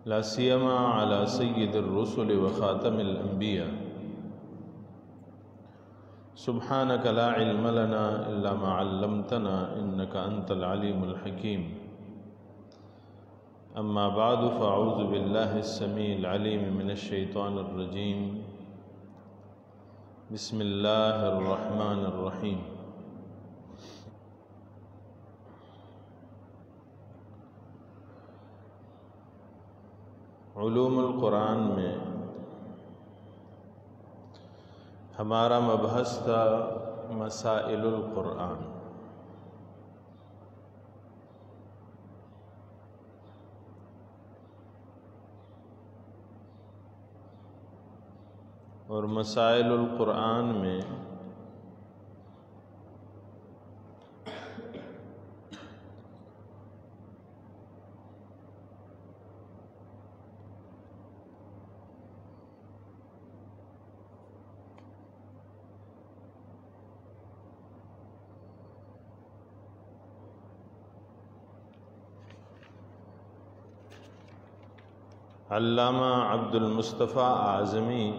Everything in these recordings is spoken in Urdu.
لا سيما على سيد الرسل وخاتم الأنبياء. سبحانك لا علم لنا إلا ما علمتنا إنك أنت العليم الحكيم. أما بعد فأعوذ بالله السميع العليم من الشيطان الرجيم. بسم الله الرحمن الرحيم. علوم القرآن میں ہمارا مبحث تھا مسائل القرآن. اور مسائل القرآن میں علامہ عبد المصطفیٰ اعظمی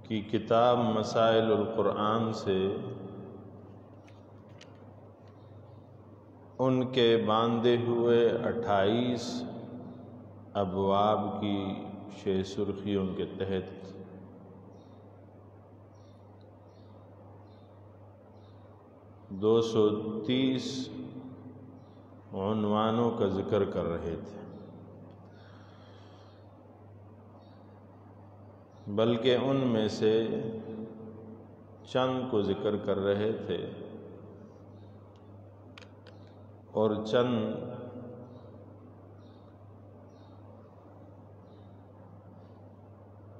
کی کتاب مسائل القرآن سے ان کے باندھے ہوئے 28 ابواب کی شہ سرخیوں کے تحت 230 عنوانوں کا ذکر کر رہے تھے، بلکہ ان میں سے چند کو ذکر کر رہے تھے اور چند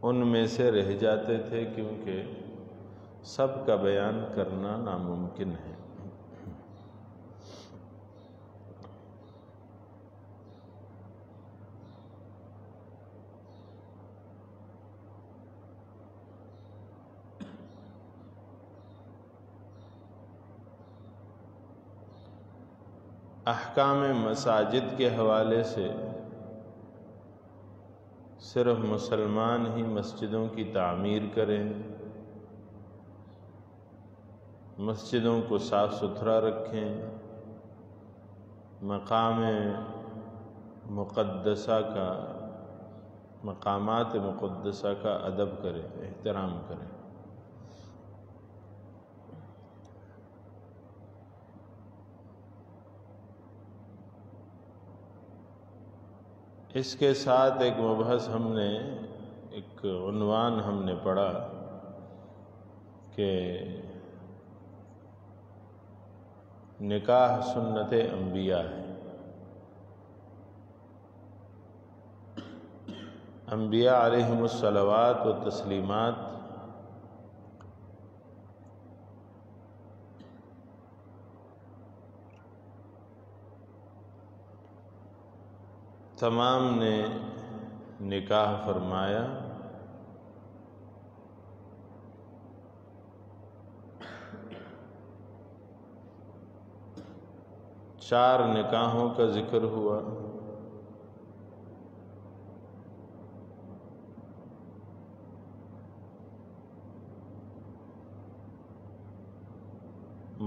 ان میں سے رہ جاتے تھے کیونکہ سب کا بیان کرنا ناممکن ہے. احکام مساجد کے حوالے سے صرف مسلمان ہی مسجدوں کی تعمیر کریں، مسجدوں کو صاف ستھرا رکھیں، مقامات مقدسہ کا ادب کریں، احترام کریں. اس کے ساتھ ایک مبحث ایک عنوان ہم نے پڑھا کہ نکاح سنت انبیاء ہے. انبیاء علیہم الصلوات و تسلیمات تمام نے نکاح فرمایا. چار نکاحوں کا ذکر ہوا.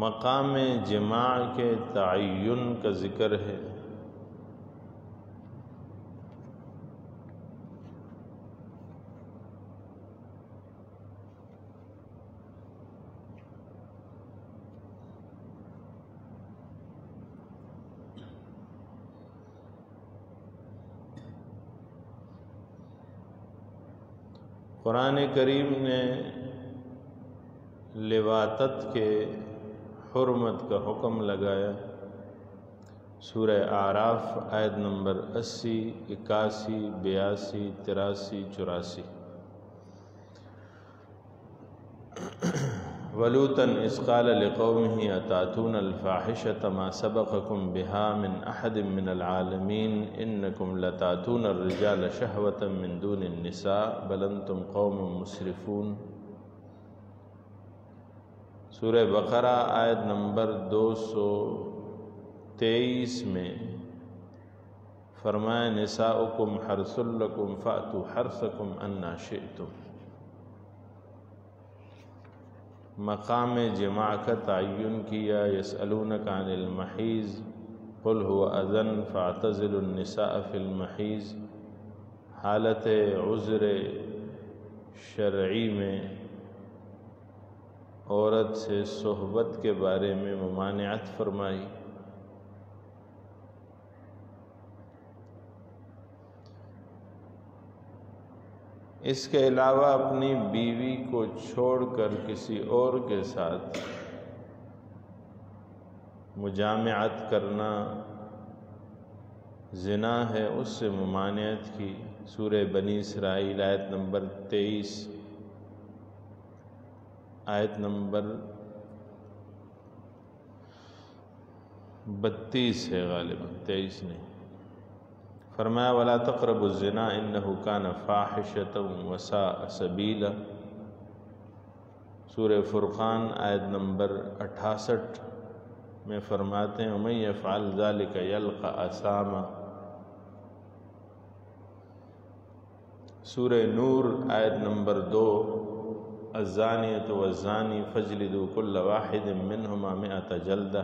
مقام جماع کے تعین کا ذکر ہے. قرآن کریم نے لواطت کے حرمت کا حکم لگایا. سورہ اعراف آیت نمبر 80، 81، 82، 83، 84. وَلُوطًا إِذْ قَالَ لِقَوْمِهِ أَتَأْتُونَ الْفَاحِشَةَ مَا سَبَقَكُم بِهَا مِنْ أَحَدٍ مِّنَ الْعَالَمِينَ إِنَّكُمْ لَتَأْتُونَ الرِّجَالَ شَهْوَةً مِّن دُونِ النِّسَاءِ بَلْ أَنتُمْ قَوْمٌ مُسْرِفُونَ. سورہ بقرہ آیت نمبر 223 میں فرمایا نساؤکم حرث لکم فأتوا حرثکم انا شئتم۔ مقام جماع کا تعین کیا، یسألونک عن المحیض قل هو اذن فاعتزلوا النساء فی المحیض۔ حالت عذر شرعی میں عورت سے صحبت کے بارے میں ممانعت فرمائی۔ اس کے علاوہ اپنی بیوی کو چھوڑ کر کسی اور کے ساتھ مجامعت کرنا زنا ہے، اس سے ممانعت کی۔ سورہ بنی اسرائیل آیت نمبر 23، آیت نمبر 32 ہے غالباً، 23 نہیں۔ فرمایا وَلَا تَقْرَبُوا الزِّنَا إِنَّهُ كَانَ فَاحِشَةً وَسَاءَ سَبِيلًا۔ سورہ فرقان آیت نمبر 68 میں فرماتے ہیں وَمَن يَفْعَلْ ذَلِكَ يَلْقَ أَثَامًا۔ سورہ نور آیت نمبر 2 الزانیۃ والزانی فاجلدوا كل واحد منهما 100 جلدہ۔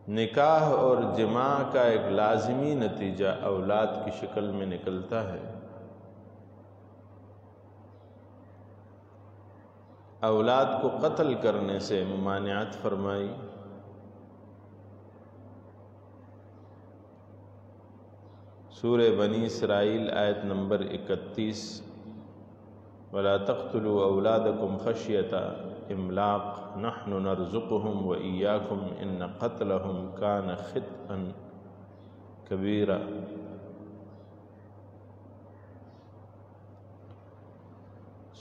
نکاح اور جماع کا ایک لازمی نتیجہ اولاد کی شکل میں نکلتا ہے۔ اولاد کو قتل کرنے سے ممانعت فرمائی۔ سورہ بنی اسرائیل آیت نمبر 31 وَلَا تَقْتُلُوا أَوْلَادَكُمْ خَشْيَةَ إِمْلَاقٍ نَحْنُ نَرْزُقُهُمْ وَإِيَّاكُمْ إِنَّ قَتْلَهُمْ كَانَ خِطْئًا كَبِيرًا۔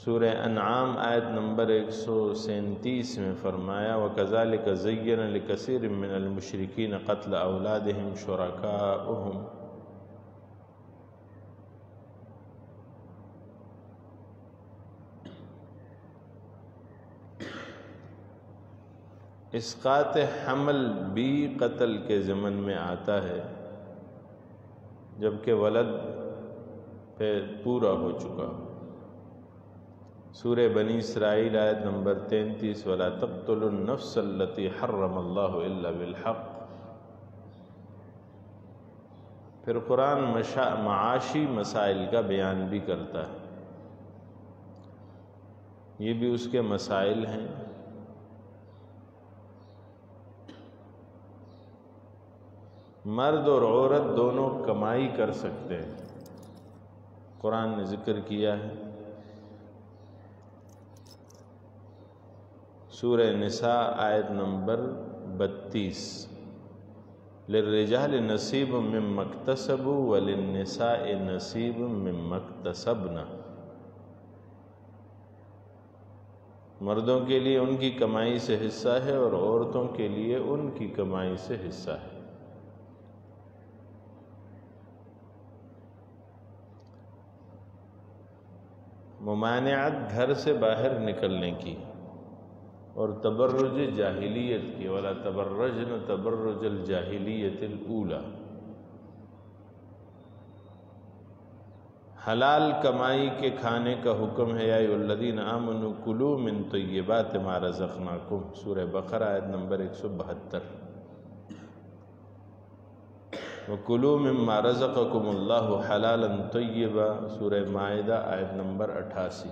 سورہ انعام آیت نمبر 137 میں فرمایا وَكَذَلِكَ زَيَّنَ لِكَثِيرٍ مِّنَ الْمُشْرِكِينَ قَتْلَ أَوْلَادِهِمْ شُرَكَاؤُهُمْ۔ اسقاط حمل بھی قتل کے ضمن میں آتا ہے جبکہ ولد پہ پورا ہو چکا۔ سورہ بنی اسرائیل آیت نمبر 33 وَلَا تَقْتُلُوا النَّفْسَ الَّتِي حَرَّمَ اللَّهُ إِلَّا بِالْحَقِّ۔ پھر قرآن معاشی مسائل کا بیان بھی کرتا ہے، یہ بھی اس کے مسائل ہیں۔ مرد اور عورت دونوں کمائی کر سکتے ہیں، قرآن نے ذکر کیا ہے۔ سورہ نساء آیت نمبر 32 لِلرِّجَالِ نَصِيبٌ مِّمَّا اكْتَسَبُوا وَلِلنِّسَاءِ نَصِيبٌ مِّمَّا اكْتَسَبْنَ۔ مردوں کے لیے ان کی کمائی سے حصہ ہے اور عورتوں کے لیے ان کی کمائی سے حصہ ہے۔ ممانعت گھر سے باہر نکلنے کی اور تبرج جاہلیت کی، وَلَا تَبَرَّجْنَ تَبَرُّجَ الْجَاهِلِيَّةِ الْأُولَى۔ حلال کمائی کے کھانے کا حکم ہے، یا ایھا الذین آمنوا کلوا من طیبات ما رزقناکم۔ سورہ بقرہ آیت نمبر 172 وَكُلُوا مِمَّا رَزَقَكُمُ اللَّهُ حَلَالًا طَيِّبًا۔ سورہ مائدہ آیت نمبر 88۔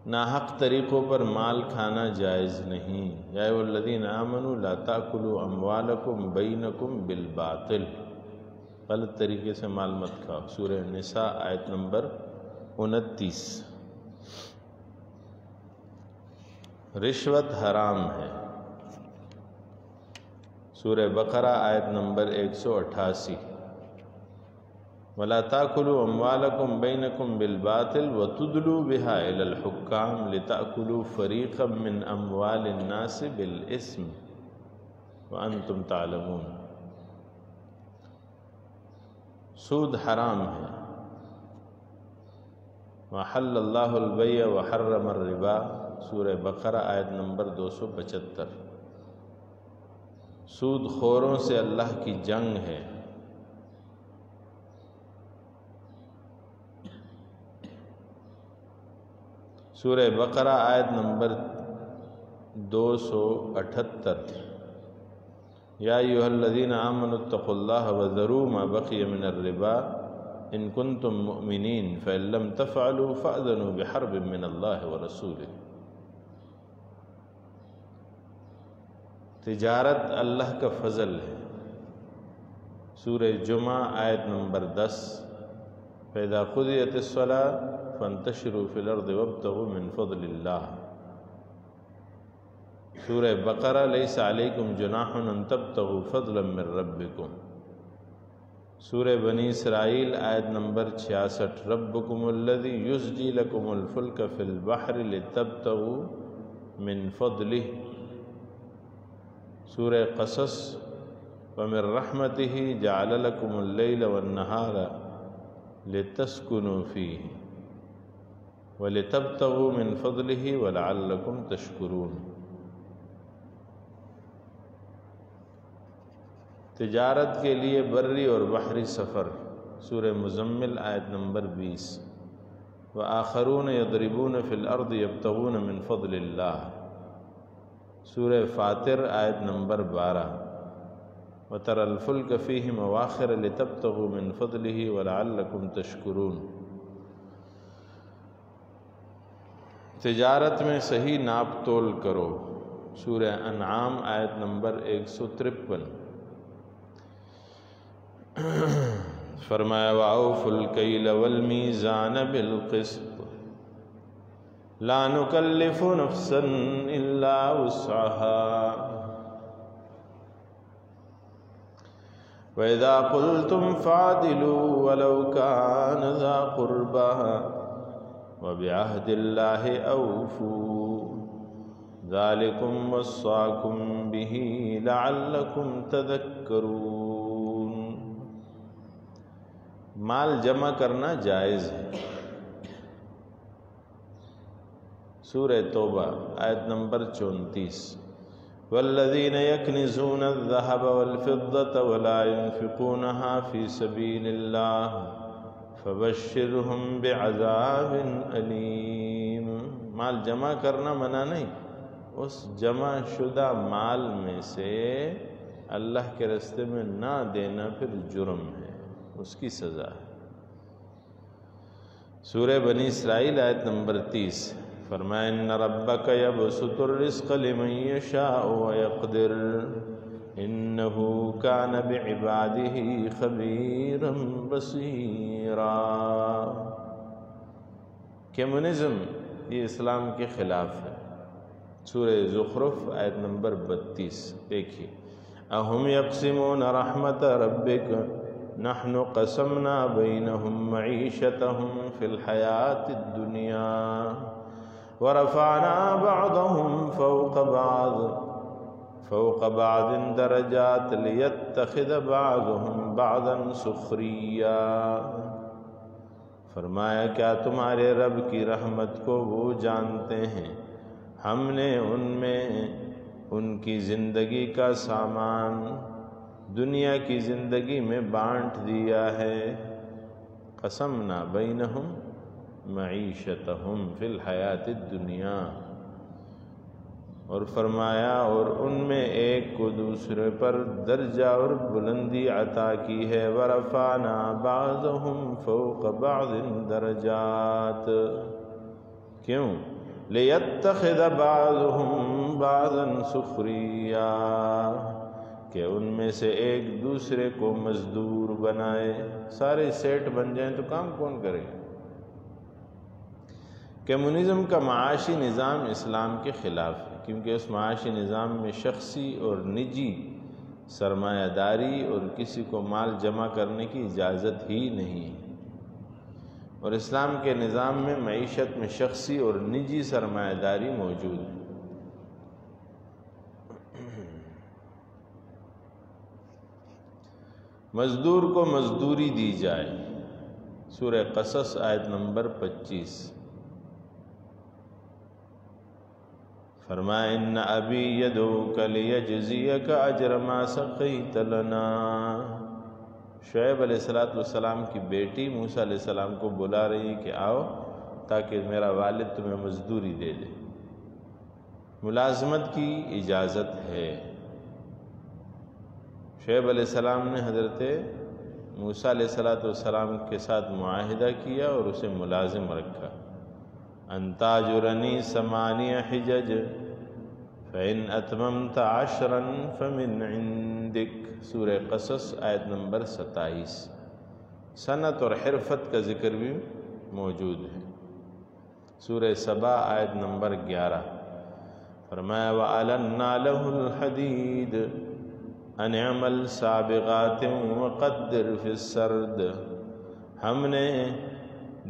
ناحق طریقوں پر مال کھانا جائز نہیں، یا ایھا الذین آمنوا لا تأکلوا اموالکم بینکم بالباطل۔ غلط طریقے سے مال مت کھاؤ۔ سورہ نساء آیت نمبر 29۔ رشوت حرام ہے، سورہ بقرہ آیت نمبر 188۔ ولا تاكلوا اموالكم بينكم بالباطل وتدلوا بها الى الحكام لتاكلوا فريقا من اموال الناس بالاثم وانتم تعلمون۔ سود حرام ہے۔ وحل اللہ البیع وحرم الربا، سورہ بقرہ آیت نمبر 275۔ سود خوروں سے اللہ کی جنگ ہے۔ سورہ بقرہ آیت نمبر 278۔ یا ایھا الذین آمنوا اتقوا اللہ وذروا ما بقی من الربا ان کنتم مؤمنین فإن لم تفعلوا فأذنوا بحرب من اللہ ورسولہ۔ تجارت اللہ کا فضل ہے۔ سورہ جمعہ آیت نمبر 10۔ فإذا قضیت الصلاۃ فانتشروا فی الارض وابتغوا من فضل اللہ۔ سورہ بقرہ لیس علیکم جناح ان تبتغوا فضلا من ربکم۔ سورہ بنی اسرائیل آیت نمبر 66۔ ربکم الذی یزجی لکم الفلک فی البحر لتبتغوا من فضلہ۔ سورہ قصص ومن رحمتہ جعل لکم اللیل والنہار لتسکنوا فیہ وَلِتَبْتَغُوا مِن فَضْلِهِ وَلَعَلَّكُمْ تَشْكُرُونَ۔ تجارت کے لیے بری اور بحری سفر، سورہ مزمل آیت نمبر 20۔ وَآخَرُونَ يَضْرِبُونَ فِي الْأَرْضِ يَبْتَغُونَ مِن فَضْلِ اللَّهِ، سورہ فاطر آیت نمبر 12۔ وَتَرَى الْفُلْكَ فِيهِ مَوَاخِرَ لِتَبْتَغُوا مِن فَضْلِهِ وَلَعَلَّكُمْ تَشْكُرُونَ۔ تجارت میں صحیح ناپ تول کرو، سورہ انعام آیت نمبر 153۔ فرمایا وَأَوْفُوا الْكَيْلَ وَالْمِيزَانَ بِالْقِسْطِ لَا نُكَلِّفُ نَفْسًا إِلَّا وُسْعَهَا وَإِذَا قُلْتُمْ فَاعْدِلُوا وَلَوْ كَانَ ذَا قُرْبَىٰ وَبِعَهْدِ اللَّهِ أَوْفُوا ذَلِكُمْ وَصَّاكُمْ بِهِ لَعَلَّكُمْ تَذَكَّرُونَ۔ مال جمع کرنا جائز ہے۔ سورہ توبہ آیت نمبر 34۔ وَالَّذِينَ يَكْنِزُونَ الذَّهَبَ وَالْفِضَّةَ وَلَا يُنْفِقُونَهَا فِي سَبِيلِ اللَّهِ فَبَشِّرْهُم بِعَذَابٍ أَلِيمٍ۔ مال جمع کرنا منع نہیں، اس جمع شدہ مال میں سے اللہ کے راستے میں نہ دینا پھر جرم ہے، اس کی سزا ہے۔ سورہ بنی اسرائیل آیت نمبر 30۔ فرمایا ان ربک یبسط الرزق لمن یشاء ویقدر انہ کان بعبادہ خبیرا بصیرا۔ کمیونزم یہ اسلام کے خلاف ہے۔ سورہ زخرف آیت نمبر 32۔ دیکھیے اہم یقسمون رحمت ربک نحن قسمنا بینہم معیشتہم فی الحیاۃ الدنیا ورفعنا بعضهم فوق بعض درجات لیتخذ بعضهم بعضا سخریا۔ فرمایا کیا تمہارے رب کی رحمت کو وہ جانتے ہیں، ہم نے ان میں ان کی زندگی کا سامان دنیا کی زندگی میں بانٹ دیا ہے۔ قسمنا بینہم معیشتہم فی الحیات الدنیا، اور فرمایا اور ان میں ایک کو دوسرے پر درجہ اور بلندی عطا کی ہے۔ ورفعنا بعضهم فوق بعض درجات، کیوں؟ لیتخذ بعضهم بعضا سخریا، کہ ان میں سے ایک دوسرے کو مزدور بنائے۔ سارے سیٹ بن جائیں تو کام کون کرے؟ کمیونزم کا معاشی نظام اسلام کے خلاف ہے، کیونکہ اس معاشی نظام میں شخصی اور نجی سرمایہ داری اور کسی کو مال جمع کرنے کی اجازت ہی نہیں ہے۔ اور اسلام کے نظام میں معیشت میں شخصی اور نجی سرمایہ داری موجود ہے۔ مزدور کو مزدوری دی جائے، سورہ قصص آیت نمبر 25۔ فرمایا ان ابی یدعوک لیجزیک اجر ما سقیت لنا۔ شعیب علیہ السلام کی بیٹی موسیٰ علیہ السلام کو بلا رہی ہے کہ آؤ تاکہ میرا والد تمہیں مزدوری دے دے۔ ملازمت کی اجازت ہے۔ شعیب علیہ السلام نے حضرت موسیٰ علیہ السلام کے ساتھ معاہدہ کیا اور اسے ملازم رکھا۔ ان تاجرنی 8 حجج فإن أتممت 10 فمن عندک، سورہ قصص آیت نمبر 27۔ صنعت اور حرفت کا ذکر بھی موجود ہے۔ سورہ سبا آیت نمبر 11۔ فرمایا وَأَلَنَّا لَهُ الْحَدِيدَ أَنِ اعْمَلْ سَابِغَاتٍ وَقَدِّرْ فِي السَّرْدِ۔ ہم نے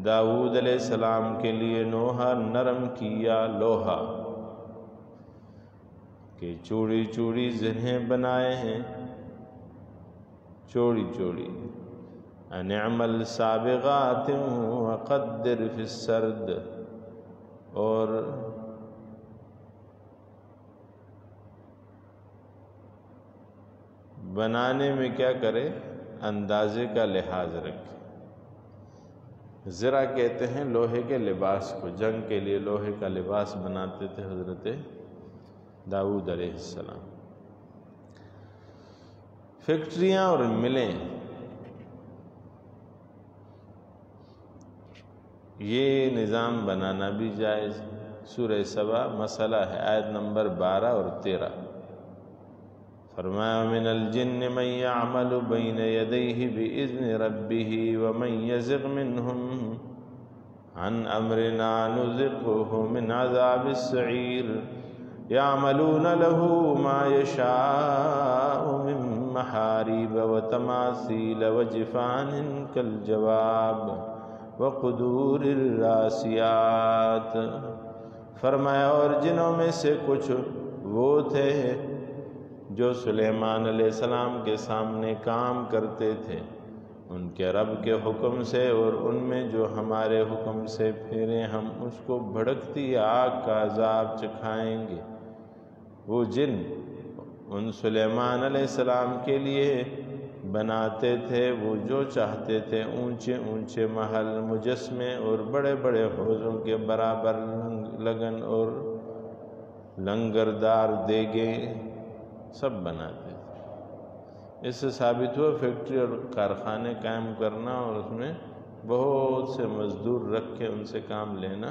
داؤد علیہ السلام کے لیے لوہا نرم کیا، لوہا کہ چوڑی چوڑی زرہیں بنائے ہیں، چوڑی چوڑی۔ ان اعمل سابغات وقدر فی السرد، اور بنانے میں کیا کرے؟ اندازے کا لحاظ رکھے۔ زرہ کہتے ہیں لوہے کے لباس کو، جنگ کے لیے لوہے کا لباس بناتے تھے حضرت داؤد علیہ السلام۔ فیکٹریاں اور ملیں، یہ نظام بنانا بھی جائز۔ سورہ سبا مسئلہ ہے، آیت نمبر 12 اور 13۔ فرمایا من الجن من يعمل بين يديه بإذن ربه ومن يزغ منهم عن أمرنا نذقه من عذاب السعير يعملون له ما يشاء من محاريب وتماثيل وجفان كالجواب وقدور الراسيات۔ فرمایا اور جنوں میں سے کچھ وہ تھے جو سلیمان علیہ السلام کے سامنے کام کرتے تھے ان کے رب کے حکم سے، اور ان میں جو ہمارے حکم سے پھرے ہم اس کو بھڑکتی آگ کا عذاب چکھائیں گے۔ وہ جن ان سلیمان علیہ السلام کے لیے بناتے تھے وہ جو چاہتے تھے، اونچے اونچے محل، مجسمے اور بڑے بڑے حوضوں کے برابر لگن اور لنگردار دیگیں سب بناتے تھے۔ اس سے ثابت ہوا فیکٹری اور کارخانے قائم کرنا اور اس میں بہت سے مزدور رکھ کے ان سے کام لینا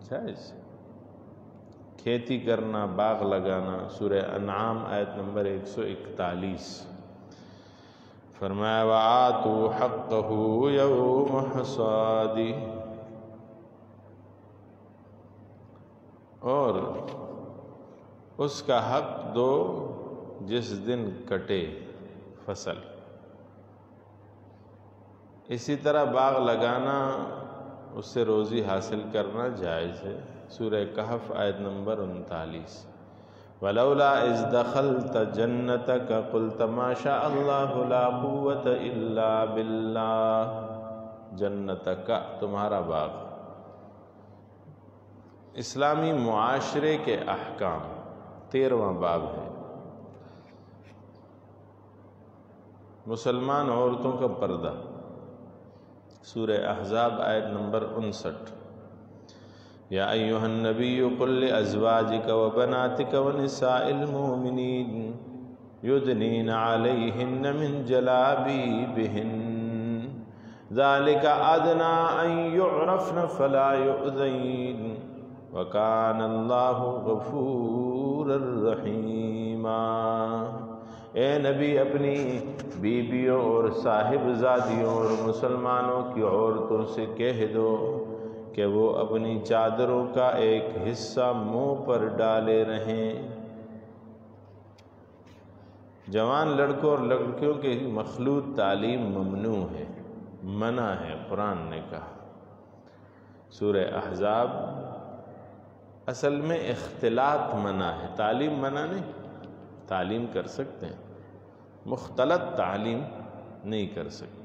جائز۔ کھیتی کرنا، باغ لگانا، سورہ انعام آیت نمبر 141۔ فرمایا وَآتُوا حَقَّهُ يَوْمَ حَصَادِهِ، اور اس کا حق دو جس دن کٹے فصل۔ اسی طرح باغ لگانا، اس سے روزی حاصل کرنا جائز ہے۔ سورہ کہف آیت نمبر 39۔ وَلَوْلَا إِذْ دَخَلْتَ جَنَّتَكَ قُلْتَ مَا شَاءَ اللَّهُ لَا قُوَّةَ إِلَّا بِاللَّهِ۔ جنتک، تمہارا باغ۔ اسلامی معاشرے کے احکام، 13واں باب ہے۔ مسلمان عورتوں کا پردہ، سورہ احزاب آیت نمبر 59۔ یا ایھا النبی قل لازواجک وبناتک ونساء المؤمنین یدنین علیہن من جلابیبہن ذلک ادنی ان یعرفن فلا یؤذین وکان اللہ غفورا رحیما۔ اے نبی اپنی بیویوں اور صاحبزادیوں اور مسلمانوں کی عورتوں سے کہہ دو کہ وہ اپنی چادروں کا ایک حصہ منہ پر ڈالے رہیں، جوان لڑکوں اور لڑکیوں کے مخلوط تعلیم ممنوع ہے، منع ہے، قرآن نے کہا۔ سورہ احزاب اصل میں اختلاط منع ہے، تعلیم منع نہیں، تعلیم کر سکتے ہیں، مختلط تعلیم نہیں کر سکتے۔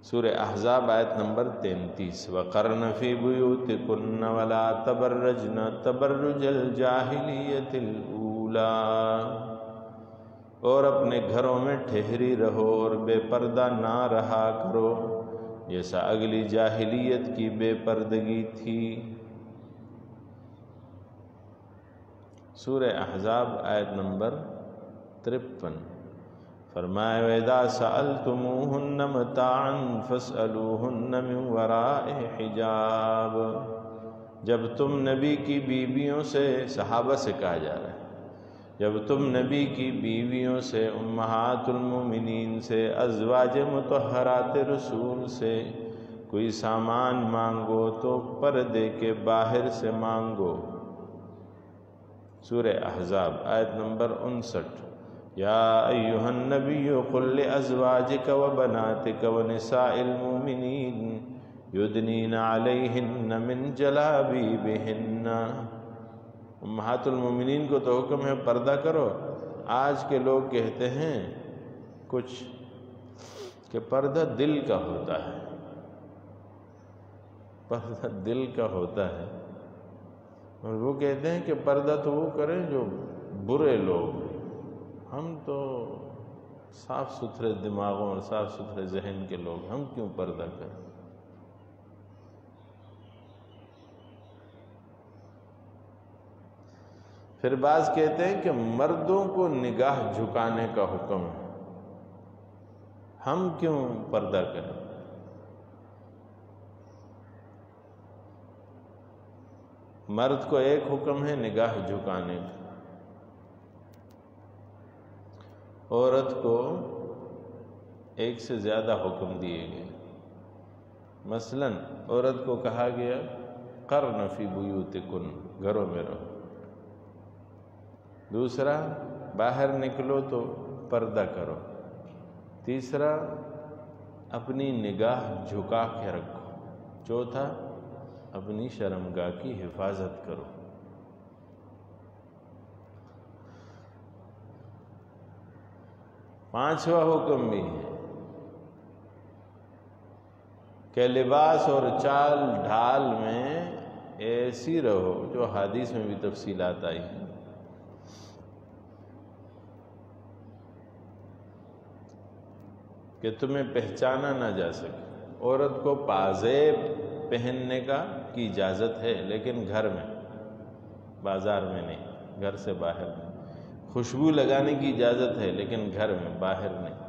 سورہ احزاب آیت نمبر 33، وَقَرْنَ فِي بُيُوتِكُنَّ وَلَا تَبَرَّجْنَ تَبَرُّجَ الْجَاهِلِيَّةِ الْأُولَىٰ، اور اپنے گھروں میں ٹھہری رہو اور بے پردہ نہ رہا کرو جیسا اگلی جاہلیت کی بے پردگی تھی۔ سورہ احزاب آیت نمبر 53، فرمایا وَإِذَا سَأَلْتُمُوهُنَّ مَتَاعًا فَاسْأَلُوهُنَّ مِنْ وَرَاءِ حِجَابٍ، جب تم نبی کی بیویوں سے، صحابہ سے کہا جا رہا ہے، جب تم نبی کی بیویوں سے، امہات المومنین سے، ازواج مطہرات رسول سے کوئی سامان مانگو تو پردے کے باہر سے مانگو۔ سورہ احزاب آیت نمبر 59، یا ایہا النبی قل لازواجک وبناتک ونساء المؤمنین یدنین علیہن من جلابیبہن، امہات المومنین کو تو حکم ہے پردہ کرو۔ آج کے لوگ کہتے ہیں کچھ کہ پردہ دل کا ہوتا ہے، پردہ دل کا ہوتا ہے، اور وہ کہتے ہیں کہ پردہ تو وہ کریں جو برے لوگ ہیں، ہم تو صاف ستھرے دماغوں اور صاف ستھرے ذہن کے لوگ، ہم کیوں پردہ کریں؟ پھر بعض کہتے ہیں کہ مردوں کو نگاہ جھکانے کا حکم ہے، ہم کیوں پردہ کریں؟ مرد کو ایک حکم ہے نگاہ جھکانے کا، عورت کو ایک سے زیادہ حکم دیے گئے۔ مثلا عورت کو کہا گیا قرن فی بیوتکن، گھروں میں رہو۔ دوسرا باہر نکلو تو پردہ کرو۔ تیسرا اپنی نگاہ جھکا کے رکھو۔ چوتھا اپنی شرمگاہ کی حفاظت کرو۔ پانچواں حکم بھی ہے کہ لباس اور چال ڈھال میں ایسی رہو، جو حدیث میں بھی تفصیلات آئی ہیں، کہ تمہیں پہچانا نہ جا سکے۔ عورت کو پازیب پہننے کی اجازت ہے، لیکن گھر میں، بازار میں نہیں، گھر سے باہر نہیں۔ خوشبو لگانے کی اجازت ہے، لیکن گھر میں، باہر نہیں۔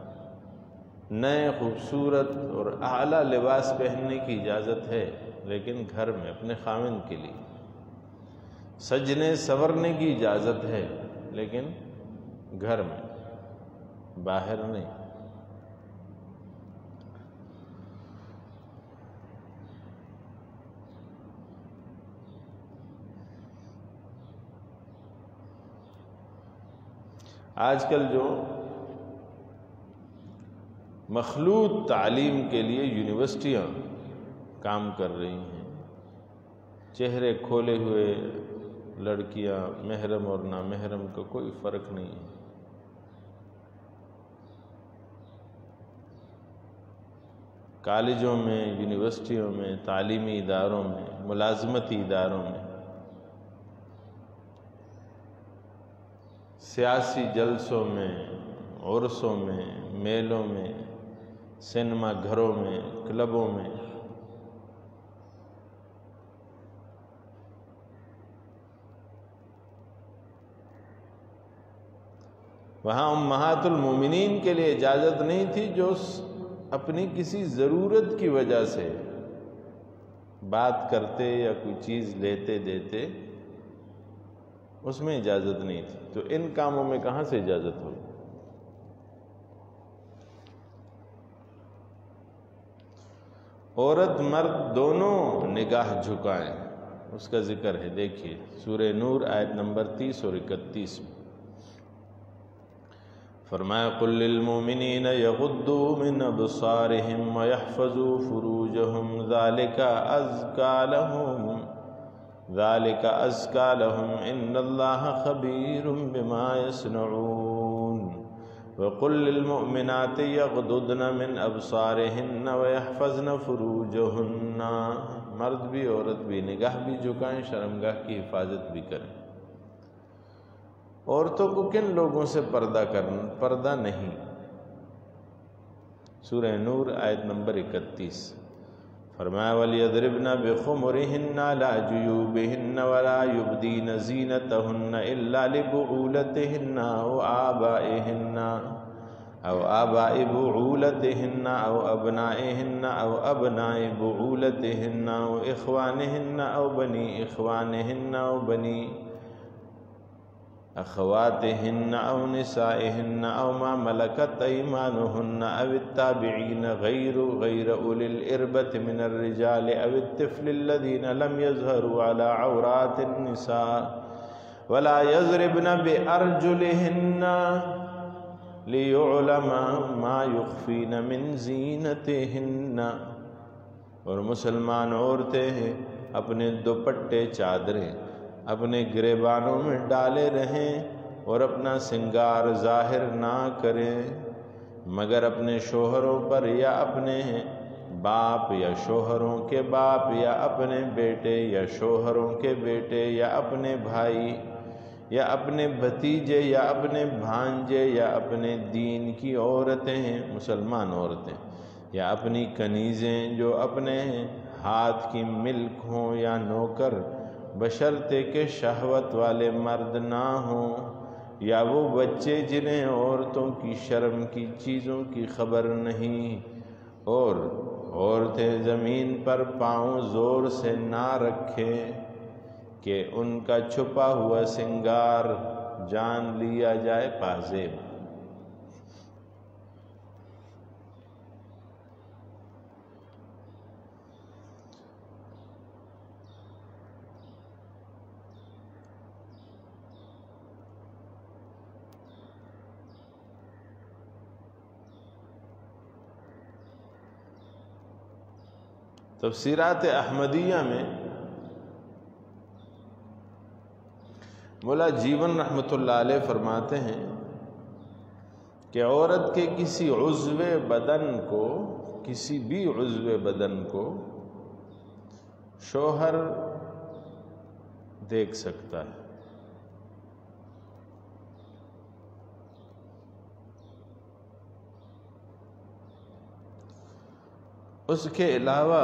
نئے خوبصورت اور اعلیٰ لباس پہننے کی اجازت ہے، لیکن گھر میں، اپنے خاوند کے لیے۔ سجنے سنورنے کی اجازت ہے، لیکن گھر میں، باہر نہیں۔ آج کل جو مخلوط تعلیم کے لیے یونیورسٹیاں کام کر رہی ہیں، چہرے کھولے ہوئے لڑکیاں، محرم اور نامحرم کا کوئی فرق نہیں ہے۔ کالجوں میں، یونیورسٹیوں میں، تعلیمی اداروں میں، ملازمتی اداروں میں، سیاسی جلسوں میں، عرسوں میں، میلوں میں، سینما گھروں میں، کلبوں میں، وہاں امہات المومنین کے لیے اجازت نہیں تھی، جو اپنی کسی ضرورت کی وجہ سے بات کرتے یا کوئی چیز لیتے دیتے، اس میں اجازت نہیں تھی، تو ان کاموں میں کہاں سے اجازت ہوگی؟ عورت مرد دونوں نگاہ جھکائیں، اس کا ذکر ہے، دیکھیے سورہ نور آیت نمبر 30 اور 31 میں، فرمایا قل للمؤمنین یغضوا من ابصارہم ویحفظوا فروجہم ذالک ازکا لہم ان اللہ خبیر بما یصنعون وقل للمؤمنات یغضضن من ابصارہن ویحفظن فروجہن، مرد بھی عورت بھی نگاہ بھی جھکائیں، شرمگاہ کی حفاظت بھی کریں۔ عورتوں کو کن لوگوں سے پردہ نہیں؟ سورہ نور آیت نمبر 31۔ فرمایا وَلْيَضْرِبْنَ بِخُمُرِهِنَّ عَلَى جُيُوبِهِنَّ وَلَا يُبْدِينَ زِينَتَهُنَّ إِلَّا لِبُعُولَتِهِنَّ أَوْ آبَاءِ بُعُولَتِهِنَّ أَوْ أَبْنَائِهِنَّ أَوْ أَبْنَاءِ بُعُولَتِهِنَّ أَوْ إِخْوَانِهِنَّ أَوْ بَنِي إِخْوَانِهِنَّ أَوْ بَنِي أخواتهن أو نسائهن أو ما ملكت أيمانهن أو التابعين غير أولي الإربة من الرجال أو الطفل الذين لم يظهروا على عورات النساء ولا يضربن بأرجلهن ليعلم ما يخفين من زينتهن۔ اور مسلمان عورتیں اپنے دوپٹے چادریں اپنے گریبانوں میں ڈالے رہیں اور اپنا سنگار ظاہر نہ کریں مگر اپنے شوہروں پر یا اپنے باپ یا شوہروں کے باپ یا اپنے بیٹے یا شوہروں کے بیٹے یا اپنے بھائی یا اپنے بھتیجے یا اپنے بھانجے یا اپنے دین کی عورتیں مسلمان عورتیں یا اپنی کنیزیں جو اپنے ہاتھ کی ملک ہوں یا نوکر بشرطے کہ شہوت والے مرد نہ ہوں یا وہ بچے جنہیں عورتوں کی شرم کی چیزوں کی خبر نہیں، اور عورتیں زمین پر پاؤں زور سے نہ رکھیں کہ ان کا چھپا ہوا سنگار جان لیا جائے پازیب۔ تفسیرات احمدیہ میں مولا جیون رحمۃ اللہ علیہ فرماتے ہیں کہ عورت کے کسی بھی عضو بدن کو شوہر دیکھ سکتا ہے، اس کے علاوہ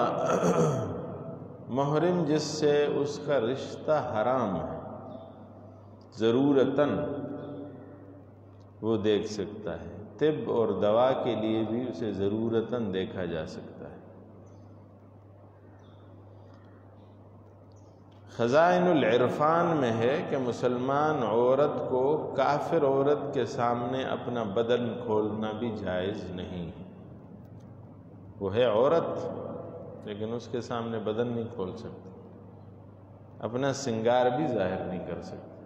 محرم جس سے اس کا رشتہ حرام ہے ضرورتاً وہ دیکھ سکتا ہے، طب اور دوا کے لیے بھی اسے ضرورتاً دیکھا جا سکتا ہے۔ خزائن العرفان میں ہے کہ مسلمان عورت کو کافر عورت کے سامنے اپنا بدن کھولنا بھی جائز نہیں ہے۔ وہ ہے عورت لیکن اس کے سامنے بدن نہیں کھول سکتی، اپنا سنگار بھی ظاہر نہیں کر سکتی۔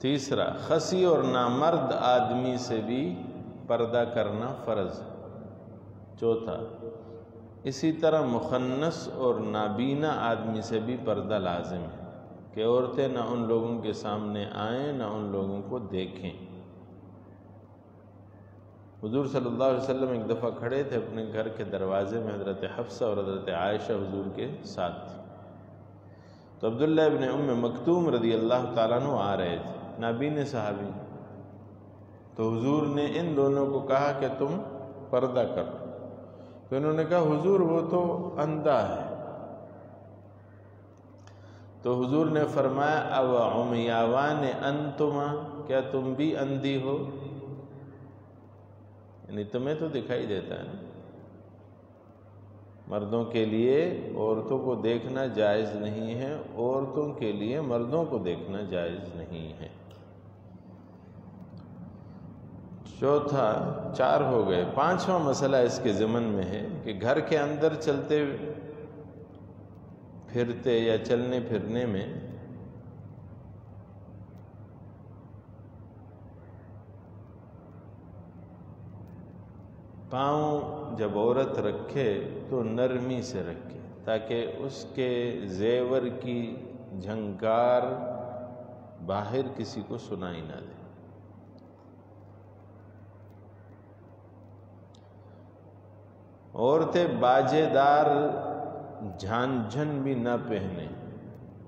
تیسرا، خسی اور نامرد آدمی سے بھی پردہ کرنا فرض ہے۔ چوتھا، اسی طرح مخنث اور نابینا آدمی سے بھی پردہ لازم ہے کہ عورتیں نہ ان لوگوں کے سامنے آئیں نہ ان لوگوں کو دیکھیں۔ حضور صلی اللہ علیہ وسلم ایک دفعہ کھڑے تھے اپنے گھر کے دروازے میں، حضرت حفصہ اور حضرت عائشہ حضور کے ساتھ تھی، تو عبداللہ ابن ام مکتوم رضی اللہ تعالیٰ عنہ آ رہے تھے، نابین صحابی، تو حضور نے ان دونوں کو کہا کہ تم پردہ کرو، تو انہوں نے کہا حضور وہ تو اندھا ہے، تو حضور نے فرمایا او عمیاوان انتما، کیا تم بھی اندھی ہو؟ یعنی تمہیں تو دکھائی دیتا ہے نا۔ مردوں کے لیے عورتوں کو دیکھنا جائز نہیں ہے، عورتوں کے لیے مردوں کو دیکھنا جائز نہیں ہے۔ چوتھا، 4 ہو گئے۔ 5واں مسئلہ اس کے ضمن میں ہے کہ گھر کے اندر چلتے پھرتے یا چلنے پھرنے میں پاؤں جب عورت رکھے تو نرمی سے رکھے تاکہ اس کے زیور کی جھنکار باہر کسی کو سنائی نہ دے۔ عورتیں باجے دار جھانجھن بھی نہ پہنے،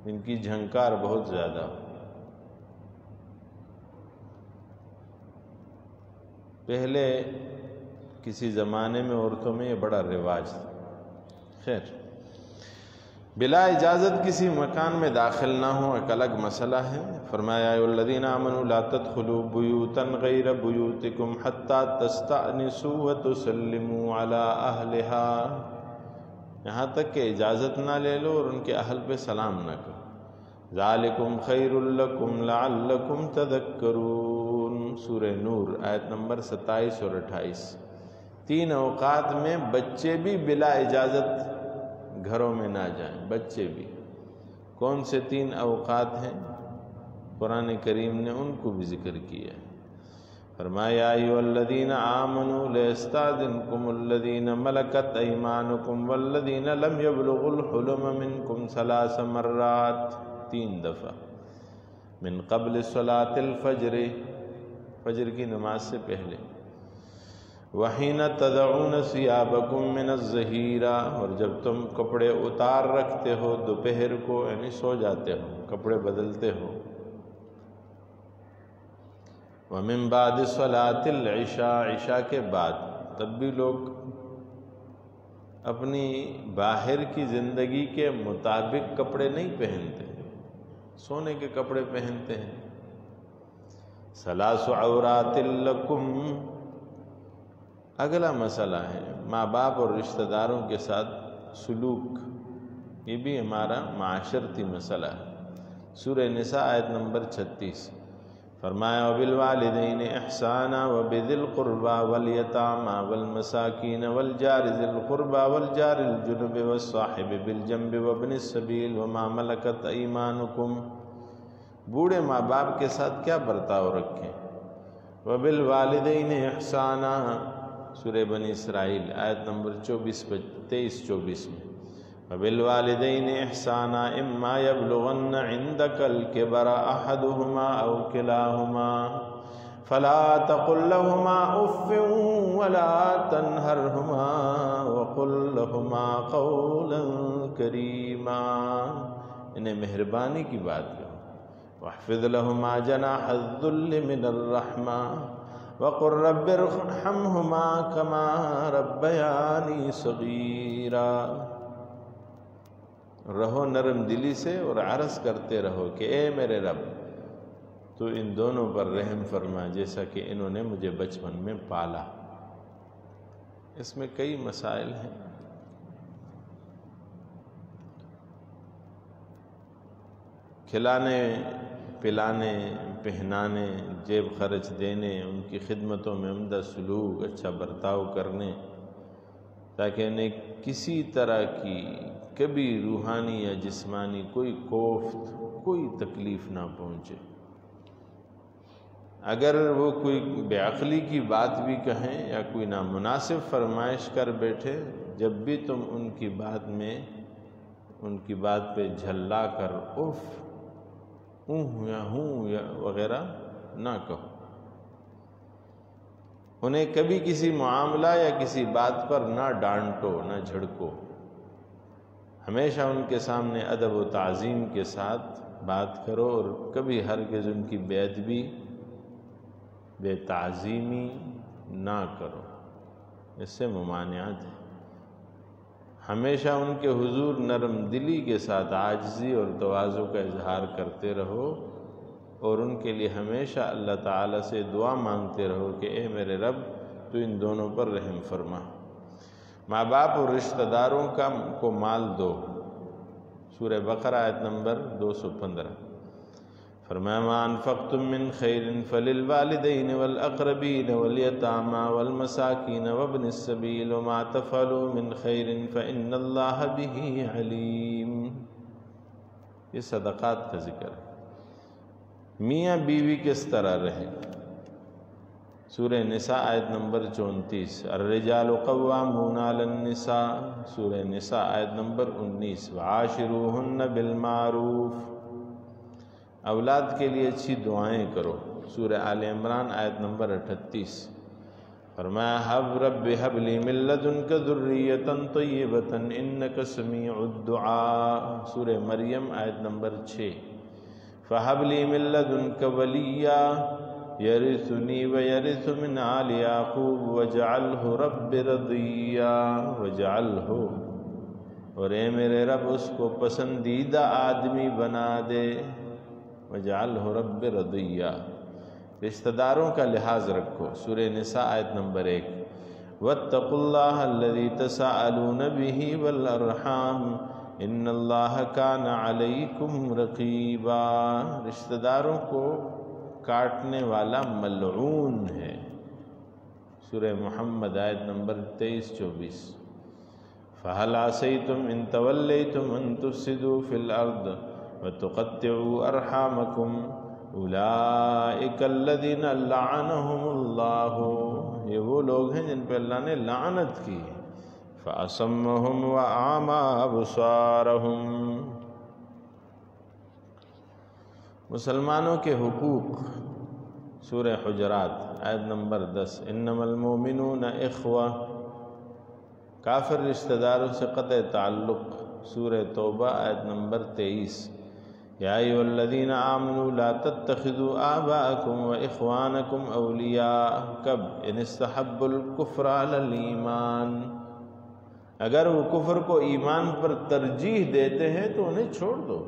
ان کی جھنکار بہت زیادہ ہو۔ پہلے کسی زمانے میں عورتوں میں یہ بڑا رواج تھا۔ خیر، بلا اجازت کسی مکان میں داخل نہ ہو ایک الگ مسئلہ ہے۔ فرمایا اے الذین آمنوا لا تدخلوا بیوتا غیر بیوتکم حتی تستأنسوا وتسلموا علی اہلہا، یہاں تک کہ اجازت نہ لے لو اور ان کے اہل پہ سلام نہ کرو۔ ذالکم خیر لکم لعلکم تذکرون، سورہ نور آیت نمبر 27 اور 28۔ 3 اوقات میں بچے بھی بلا اجازت گھروں میں نہ جائیں، بچے بھی۔ کون سے 3 اوقات ہیں؟ قرآن کریم نے ان کو بھی ذکر کیا ہے۔ فرمایا ایھا الذین آمنوا لیستأذنکم الذین ملکت ایمانکم والذین لم یبلغوا الحلم منکم 3 مرات، 3 دفعہ، من قبل صلاۃ الفجر، فجر کی نماز سے پہلے، وحین تضعون ثیابکم من الظہیرہ، اور جب تم کپڑے اتار رکھتے ہو دوپہر کو، یعنی سو جاتے ہو، کپڑے بدلتے ہو، ومن بعد صلاۃ العشاء، عشاء کے بعد، تب بھی لوگ اپنی باہر کی زندگی کے مطابق کپڑے نہیں پہنتے، سونے کے کپڑے پہنتے ہیں۔ 3 عورات لکم، اگلا مسئلہ ہے ماں باپ اور رشتہ داروں کے ساتھ سلوک، یہ بھی ہمارا معاشرتی مسئلہ ہے۔ سورہ نساء آیت نمبر 36۔ فرمایا وبالوالدین احسانا وبذی القربى والیتامی والمساکین والجار ذی القربى والجار الجنب والصاحب بالجنب وابن السبیل وما ملکت ایمانکم، بوڑھے ماں باپ کے ساتھ کیا برتاؤ رکھیں۔ وبالوالدین احسانا، سورہ بنی اسرائیل آیت نمبر 23-24 میں، وبالوالدین احسانا اما یبلغن عندک الکبر احدہما او کلاہما فلا تقل لہما اف ولا تنہرہما وقل لہما قولا کریما، انہیں مہربانی کی بات کرو۔ واحفظ لہما جناح الذل من الرحمہ وقل رب ارحمہما کما ربیانی صغیرا، رہو نرم دلی سے اور عرض کرتے رہو کہ اے میرے رب تو ان دونوں پر رحم فرما جیسا کہ انہوں نے مجھے بچپن میں پالا۔ اس میں کئی مسائل ہیں۔ کھلانے پلانے پہنانے، جیب خرچ دینے، ان کی خدمتوں میں عمدہ سلوک، اچھا برتاؤ کرنے، تاکہ انہیں کسی طرح کی کبھی روحانی یا جسمانی کوئی کوفت، کوئی تکلیف نہ پہنچے۔ اگر وہ کوئی بے عقلی کی بات بھی کہیں یا کوئی نامناسب فرمائش کر بیٹھے، جب بھی تم ان کی بات میں، ان کی بات پہ جھلا کر اف، یا ہوں یا وغیرہ نہ کہو۔ انہیں کبھی کسی معاملہ یا کسی بات پر نہ ڈانٹو، نہ جھڑکو، ہمیشہ ان کے سامنے ادب و تعظیم کے ساتھ بات کرو، اور کبھی ہرگز ان کی بے ادبی، بے تعظیمی نہ کرو، اس سے ممانعت ہے۔ ہمیشہ ان کے حضور نرم دلی کے ساتھ عاجزی اور تواضع کا اظہار کرتے رہو، اور ان کے لیے ہمیشہ اللہ تعالیٰ سے دعا مانگتے رہو کہ اے میرے رب تو ان دونوں پر رحم فرما۔ ماں باپ اور رشتہ داروں کو مال دو، سورہ بقرہ آیت نمبر 215۔ فرمایا ما انفقتم من خیر فللوالدین والاقربین والیتامی والمساکین وابن السبیل وما تفعلوا من خیر فإن اللہ بہ علیم۔ یہ صدقات کا ذکر ہے۔ میاں بیوی کس طرح رہیں، سورہ نساء آیت نمبر 34، الرجال قوامون علی النساء، سورہ نساء آیت نمبر 19، وعاشروہن بالمعروف، اولاد کے لیے اچھی دعائیں کرو، سورہ آل عمران آیت نمبر 38۔ فرمایا رب ہب لی من لدنک ذریۃ طیبۃ انک سمیع الدعاء، سورہ مریم آیت نمبر 6۔ فہب لی من لدنک ولییا یرثنی ویرث من آل یعقوب واجعلہ رب رضیا، واجعلہ، اور اے میرے رب اس کو پسندیدہ آدمی بنا دے، واجعلہ رب رضیا، رشتہ داروں کا لحاظ رکھو، سورہ نساء آیت نمبر 1۔ واتقوا اللہ الذی تساءلون بہ والارحام ان اللہ کان علیکم رقیبا، رشتہ داروں کو کاٹنے والا ملعون ہے، سورہ محمد آیت نمبر 23-24۔ فہل عصیتم ان تولیتم ان تفسدوا فی الارض وتقطعوا ارحامکم اولئک الذین لعنہم اللہ، یہ وہ لوگ ہیں جن پہ اللہ نے لعنت کی، فأصمہم وأعمی أبصارہم۔ مسلمانوں کے حقوق، سورہ حجرات آیت نمبر 10، انما المؤمنون اخوہ، کافر رشتہ داروں سے قطع تعلق، سورہ توبہ آیت نمبر 23۔ یا ایھا الذین آمنوا لا تتخذوا آباءکم واخوانکم اولیاء، کب؟ ان استحبوا الکفر علی الایمان، اگر وہ کفر کو ایمان پر ترجیح دیتے ہیں تو انہیں چھوڑ دو،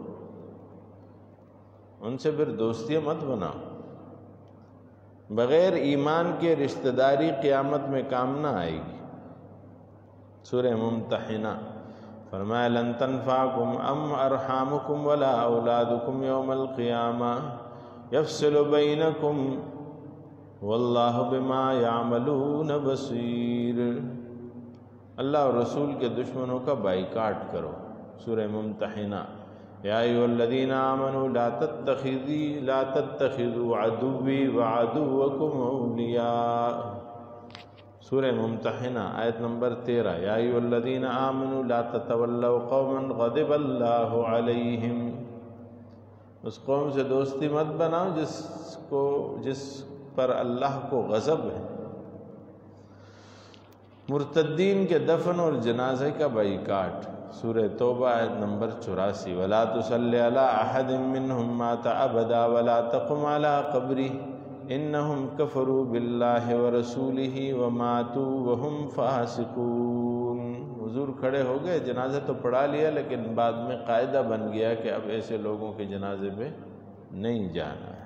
ان سے پھر دوستیاں مت بناؤ، بغیر ایمان کے رشتہ داری قیامت میں کام نہ آئے گی، سورہ ممتحنہ۔ فرمایا لن تنفعکم ام ارحامکم ولا اولادکم یوم القیامہ یفصل بینکم واللہ بما یعملون بصیر، اللہ اور رسول کے دشمنوں کا بائیکاٹ کرو، سورہ ممتحنہ۔ یا ایھا الذین آمنوا لا تتخذوا عدوی وعدوکم اولیاء، سورہ ممتحنہ آیت نمبر 13۔ یا ایھا الذین آمنوا لا تتولوا قوما غضب اللہ علیہم، اس قوم سے دوستی مت بناؤ جس پر اللہ کو غضب ہے، مرتدین کے دفن اور جنازے کا بائیکاٹ، سورہ توبہ آیت نمبر 84۔ ولا تصل علی احد منہم مات ابدا ولا تقم علی قبرہ انہم کفروا باللہ ورسولہ وماتوا وہم فاسقون، حضور کھڑے ہو گئے، جنازہ تو پڑھا لیا، لیکن بعد میں قاعدہ بن گیا کہ اب ایسے لوگوں کے جنازے پہ نہیں جانا ہے۔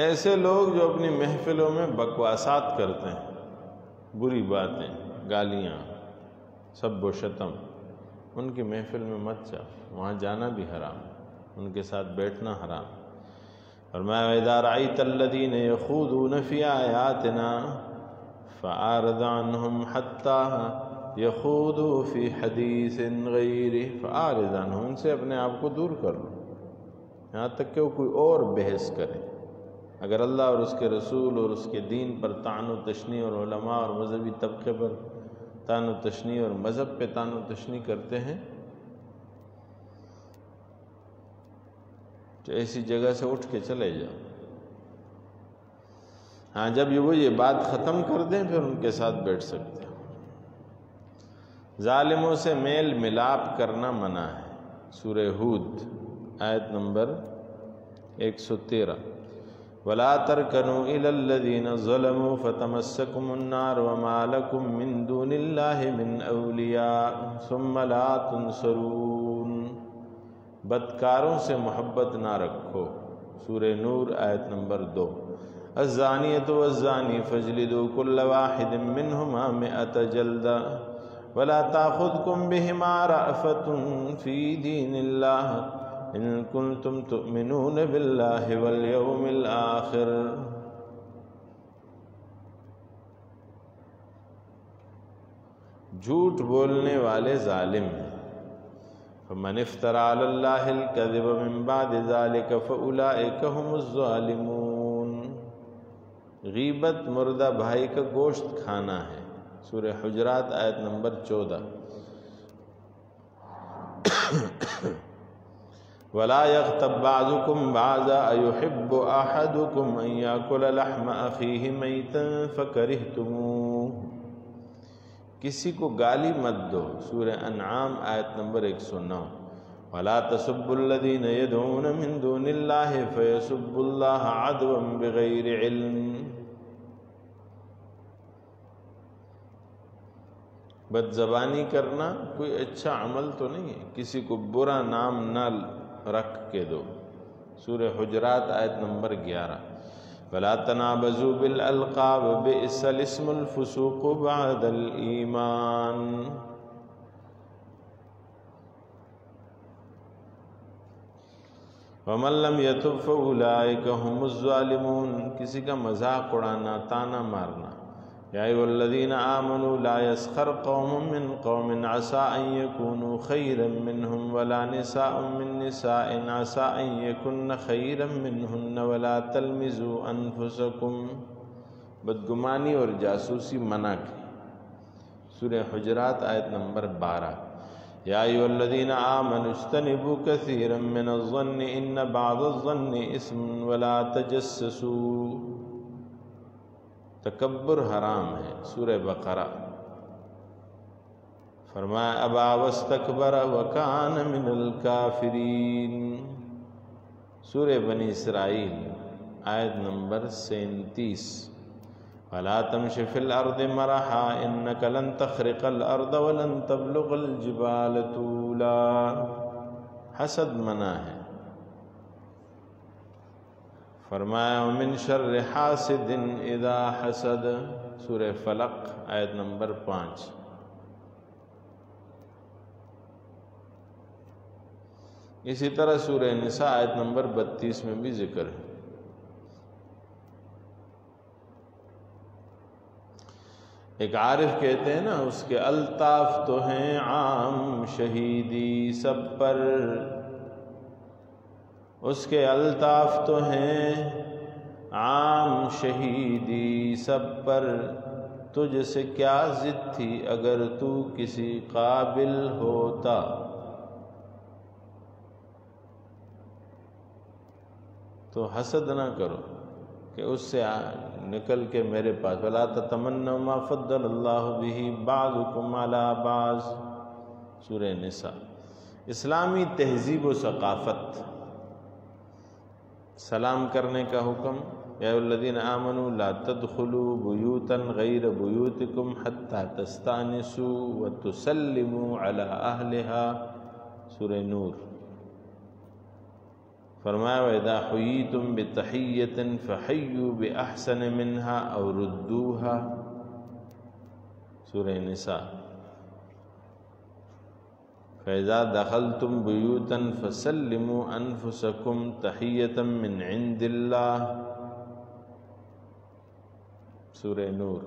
ایسے لوگ جو اپنی محفلوں میں بکواسات کرتے ہیں، بری باتیں، گالیاں، سب و شتم، ان کی محفل میں مت جاؤ، وہاں جانا بھی حرام، ان کے ساتھ بیٹھنا حرام۔ فرمایا وَإِذَا رَأَيْتَ الَّذِينَ يَخُوضُونَ فِي آيَاتِنَا فَأَعْرِضْ عَنْهُمْ حَتَّى يَخُوضُوا فِي حَدِيثٍ غَيْرِهِ، فَأَعْرِضْ عَنْهُمْ، ان سے اپنے آپ کو دور کر لو، یہاں تک کہ وہ کوئی اور بحث کرے۔ اگر اللہ اور اس کے رسول اور اس کے دین پر طعن و تشنیع اور علماء اور مذہبی طبقے پر طعن و تشنیع اور مذہب پہ طعن و تشنیع کرتے ہیں تو ایسی جگہ سے اٹھ کے چلے جاؤ۔ ہاں جب وہ یہ بات ختم کر دیں پھر ان کے ساتھ بیٹھ سکتے ہو۔ ظالموں سے میل ملاپ کرنا منع ہے، سورہ ہود آیت نمبر 113۔ وَلَا تَرْكَنُوا إِلَى الَّذِينَ ظَلَمُوا فَتَمَسَّكُمُ النَّارُ وَمَا لَكُم مِّن دُونِ اللَّهِ مِنْ أَوْلِيَاءَ ثُمَّ لَا تُنصَرُونَ، بدکاروں سے محبت نہ رکھو، سورہ نور آیت نمبر 2۔ الزَّانِيَةُ وَالزَّانِي فَاجْلِدُوا كُلَّ وَاحِدٍ مِّنْهُمَا 100 جَلْدَةً وَلَا تَأْخُذْكُم بِهِمَا رَأْفَةٌ فِي دِينِ اللَّهِ ان کنتم تؤمنون باللہ والیوم الآخر۔ جھوٹ بولنے والے ظالم ہیں۔ فمن افترى علی اللہ الکذب من بعد ذلک فاولئک هم الظالمون۔ غیبت مردہ بھائی کا گوشت کھانا ہے، سورہ حجرات آیت نمبر 14۔ ولا یغتب بعضکم بعضا ایحب احدکم ان یاکل لحم اخیہ میتا فکرہتموہ۔ کسی کو گالی مت دو، سورہ انعام آیت نمبر 109۔ ولا تسبوا الذین یدعون من دون اللہ فیسبوا اللہ عدوا بغیر علم۔ بد زبانی کرنا کوئی اچھا عمل تو نہیں ہے، کسی کو برا نام نہ رکھ کے دو، سورہ حجرات آیت نمبر 11۔ ولا تنابزوا بالالقاب بئس الاسم الفسوق بعد الایمان۔ ومن لم يتب فاولئک هم الظالمون۔ کسی کا مذاق اڑانا، طعنہ مارنا۔ یا ایھا الذین آمنوا لا یسخر قوم من قوم عسى ان یکونوا خیرا منهم ولا نساء من نساء عسى ان یکن خیرا منهن ولا تلمزوا انفسکم۔ بدگمانی اور جاسوسی منع کی، سورہ حجرات آیت نمبر 12۔ یا ایھا الذین آمنوا اجتنبوا کثیرا من الظن ان بعض الظن اثم ولا تجسسوا۔ تکبر حرام ہے، سورہ بقرہ۔ فرمایا ابا واستکبر وکان من الکافرین، سورہ بنی اسرائیل آیت نمبر 37۔ ولا تمش فی الارض مرحا انک لن تخرق الارض ولن تبلغ الجبال طولا۔ حسد منع ہے۔ فرمایا ومن شر حاسد اذا حسد، سورہ فلق آیت نمبر 5۔ اسی طرح سورہ نساء آیت نمبر 32 میں بھی ذکر ہے۔ ایک عارف کہتے ہیں نا، اس کے الطاف تو ہیں عام شہیدی سب پر، اس کے الطاف تو ہیں عام شہیدی سب پر، تجھ سے کیا ضد تھی اگر تو کسی قابل ہوتا۔ تو حسد نہ کرو کہ اس سے نکل کے میرے پاس۔ ولا تتمنوا ما فضل اللہ بہ بعضکم علی بعض، سورہ نساء۔ اسلامی تہذیب و ثقافت، سلام کرنے کا حکم۔ یا ایھا الذین آمنوا لا تدخلوا بیوتا غیر بیوتکم حتی تستأنسوا وتسلموا علی اہلہا، سورہ نور۔ فرمایا وَإِذَا حُيِّيتُم بِتَحِيَّةٍ فَحَيُّوا بِأَحْسَنَ مِنْهَا أَوْ رُدُّوهَا، سورہ نساء۔ فَإِذَا دَخَلْتُم بُيُوتًا فَسَلِّمُوا أَنفُسَكُمْ تَحِيَّةً مِّنْ عِندِ اللَّهِ، سورہ نور۔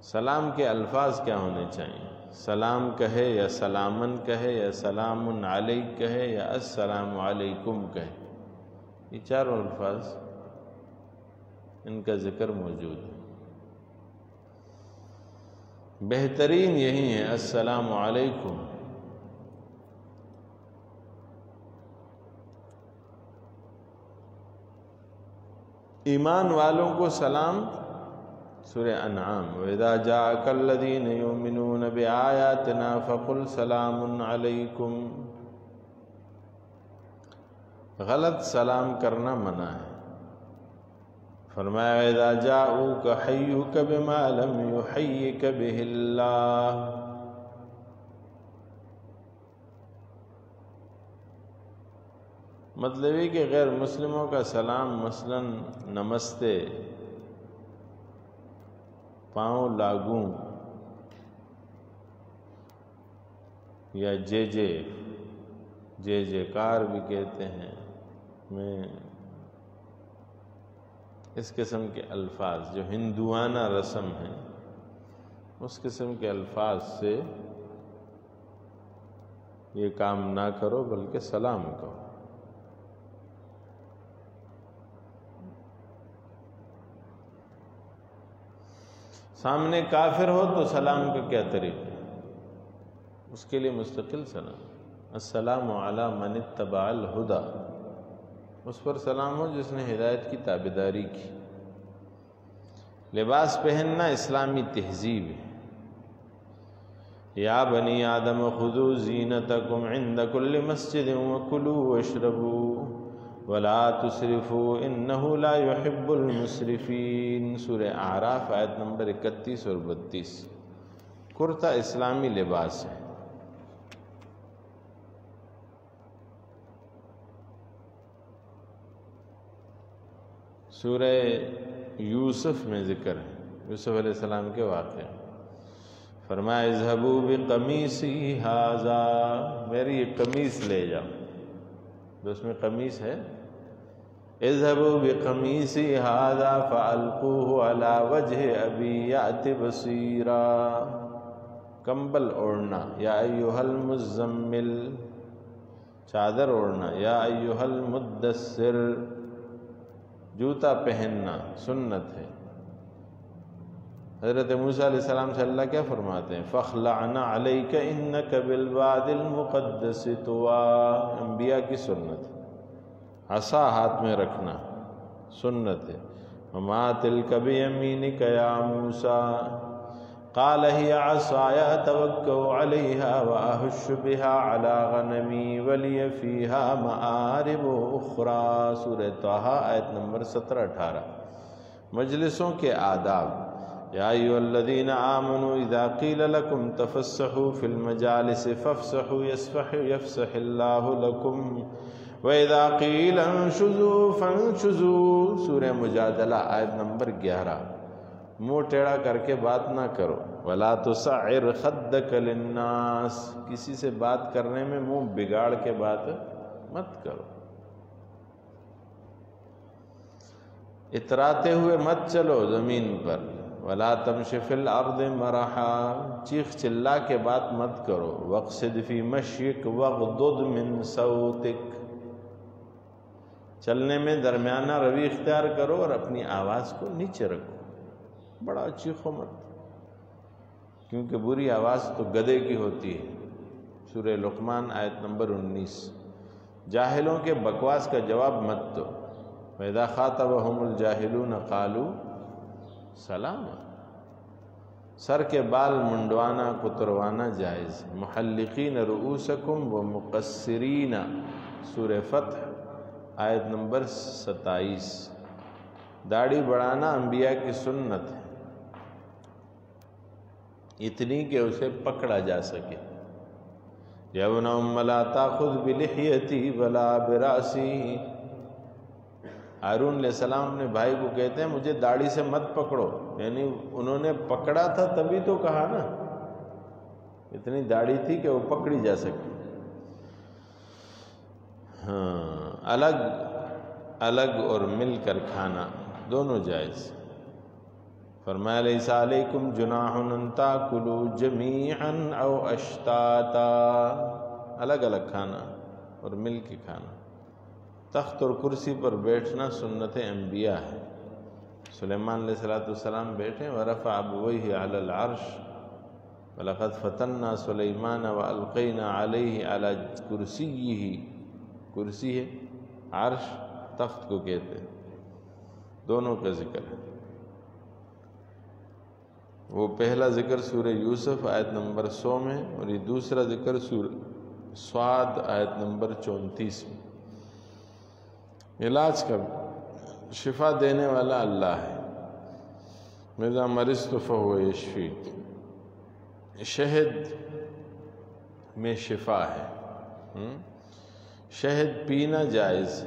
سلام کے الفاظ کیا ہونے چاہیے؟ سلام کہے یا سلامن کہے یا سلام علیک کہے یا السلام علیکم کہے، یہ چاروں الفاظ ان کا ذکر موجود ہے۔ بہترین یہی ہے السلام علیکم۔ ایمان والوں کو سلام، سورہ انعام۔ وَإِذَا جَاءَكَ الَّذِينَ يُؤْمِنُونَ بِآيَاتِنَا فَقُلْ سَلَامٌ عَلَيْكُمْ۔ غلط سلام کرنا منع ہے۔ فرمایا وَإِذَا جَاءُوكَ حَيُّوكَ بِمَا لَمْ يُحَيِّكَ بِهِ اللَّهُ۔ مطلب یہ کہ غیر مسلموں کا سلام مثلا نمستے، پاؤں لاگوں یا جے جے جے جے کار بھی کہتے ہیں، میں اس قسم کے الفاظ جو ہندوانہ رسم ہیں اس قسم کے الفاظ سے یہ کام نہ کرو، بلکہ سلام کرو۔ سامنے کافر ہو تو سلام کا کیا طریقہ ہے؟ اس کے لیے مستقل سلام، السلام علی من اتبع الہدی، اس پر سلام ہو جس نے ہدایت کی تابعداری کی۔ لباس پہننا اسلامی تہذیب ہے۔ یا بنی آدم خذوا زینتکم عند کل مسجد وکلوا واشربوا ولا تسرفوا انہ لا يحب المسرفین، سورہ اعراف آیت نمبر 31 اور 32۔ کرتا اسلامی لباس ہے۔ سورہ یوسف میں ذکر ہے، یوسف علیہ السلام کے واقعے، فرمایا اذهبوا بقمیصی ھذا، میری یہ قمیص لے جاؤ، جو اس میں قمیص ہے، اذهبوا بقمیصی ھذا فالقوه علی وجہ ابی یأت بصیرا، کمبل اوڑھنا، یا ایھا المزمل، چادر اوڑھنا، یا ایھا المدثر، جوتا پہننا سنت ہے۔ حضرت موسیٰ علیہ السلام سے اللہ کیا فرماتے ہیں؟ فَاخْلَعْنَ عَلَيْكَ إِنَّكَ بِالْوَادِ الْمُقَدَّسِ طُوًى، انبیاء کی سنت ہے۔ عصا ہاتھ میں رکھنا سنت ہے۔ وَمَا تِلْكَ بِيَمِينِكَ يَا مُوسَىٰ قَالَ هِيَ عَصَايَ أَتَوَكَّأُ عَلَيْهَا وَأَهُشُّ بِهَا عَلَىٰ غَنَمِي وَلِيَ فِيهَا مَآرِبُ أُخْرَىٰ، سورہ طٰہٰ آیت نمبر 17-18۔ مجلسوں کے آداب، یا ایھا الذین آمنوا اذا قیل لکم تفسحوا فی المجالس فافسحوا یفسح اللہ لکم وَإِذَا قِيلَ انشُزُوا فَانشُزُوا، سورہ مجادلہ آیت نمبر 11۔ منہ ٹیڑھا کر کے بات نہ کرو، وَلَا تُسَعِّرْ خَدَّكَ لِلنَّاسِ، کسی سے بات کرنے میں منہ بگاڑ کے بات مت کرو، اتراتے ہوئے مت چلو زمین پر، وَلَا تَمْشِ فِي الْأَرْضِ مَرَحًا، چیخ چلا کے بات مت کرو، وَاقْصِدْ فِي مَشْيِكَ وَاغْضُضْ مِنْ صَوْتِكَ، چلنے میں درمیانہ روی اختیار کرو اور اپنی آواز کو نیچے رکھو، بڑا چیخو مت، کیونکہ بری آواز تو گدھے کی ہوتی ہے، سورہ لقمان آیت نمبر 19۔ جاہلوں کے بکواس کا جواب مت دو، وَإِذَا خَاطَبَهُمُ الْجَاهِلُونَ قَالُوا سَلَامًا، سر کے بال منڈوانا کتروانا جائز، محلقین رؤوسکم ومقصرین، سورہ فتح آیت نمبر 27۔ داڑھی بڑھانا انبیاء کی سنت ہے، اتنی کہ اسے پکڑا جا سکے۔ یا ابن ام لا تاخذ بلحیتی ولا براسی، ہارون علیہ السلام اپنے بھائی کو کہتے ہیں مجھے داڑھی سے مت پکڑو، یعنی انہوں نے پکڑا تھا تبھی تو کہا نا، اتنی داڑھی تھی کہ وہ پکڑی جا سکتی۔ ہاں، الگ الگ اور مل کر کھانا دونوں جائز۔ فرمایا لیس علیکم جناح ان تاکلوا جمیعا او اشتاتا، الگ الگ کھانا اور مل کے کھانا۔ تخت اور کرسی پر بیٹھنا سنت انبیاء ہے۔ سلیمان علیہ السلام بیٹھے، ورفع ابویہ علی العرش وَلَقَدْ فَتَنَّا سُلَيْمَانَ وَأَلْقَيْنَا عَلَيْهِ عَلَى كُرْسِيِّهِ، کرسی ہے، عرش تخت کو کہتے ہیں، دونوں کا ذکر ہے۔ وہ پہلا ذکر سورہ یوسف آیت نمبر 100 میں، اور یہ دوسرا ذکر سورہ صاد آیت نمبر 34 میں۔ علاج کا شفا دینے والا اللہ ہے، مِذَا مَرِضْتُ فَهُوَ يَشْفِينِ، شہد میں شفا ہے، شہد پینا جائز،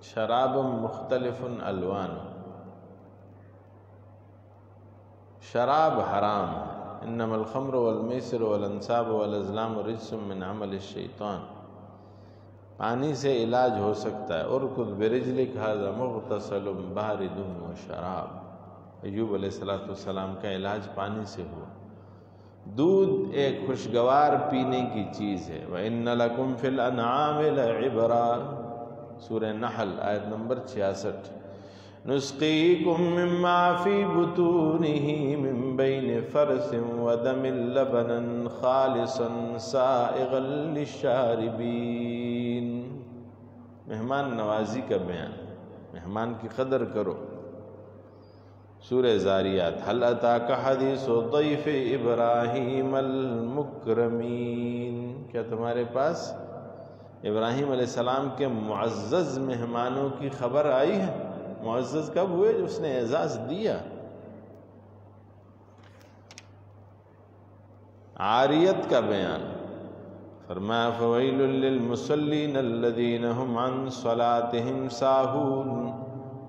شراب مختلف الوان، شراب حرام ہے، انما الخمر والمیسر والانصاب والازلام رجس من عمل الشیطان، پانی سے علاج ہو سکتا ہے۔ ارکض برجلک ھذا مغتسل بارد وشراب، ایوب علیہ السلام کا علاج پانی سے ہوا۔ دودھ ایک خوشگوار پینے کی چیز ہے۔ وَإِنَّ لَكُمْ فِي الْأَنْعَامِ لَعِبْرَةً، سورہ نحل آیت نمبر 66۔ نُسْقِيكُم مِّمَّا فِي بُطُونِهِ مِن بَيْنِ فَرْثٍ وَدَمٍ لَبَنًا خَالِصًا سَائِغًا لِّلشَّارِبِينَ۔ مہمان نوازی کا بیان، مہمان کی قدر کرو۔ سورہ زاریات، هل اتاک حدیث ضیف ابراہیم المکرمین، کیا تمہارے پاس ابراہیم علیہ السلام کے معزز مہمانوں کی خبر آئی ہے؟ معزز کب ہوئے؟ جو اس نے اعزاز دیا۔ عاریت کا بیان، فرمایا فویل للمصلین الذین هم عن صلاتهم ساہون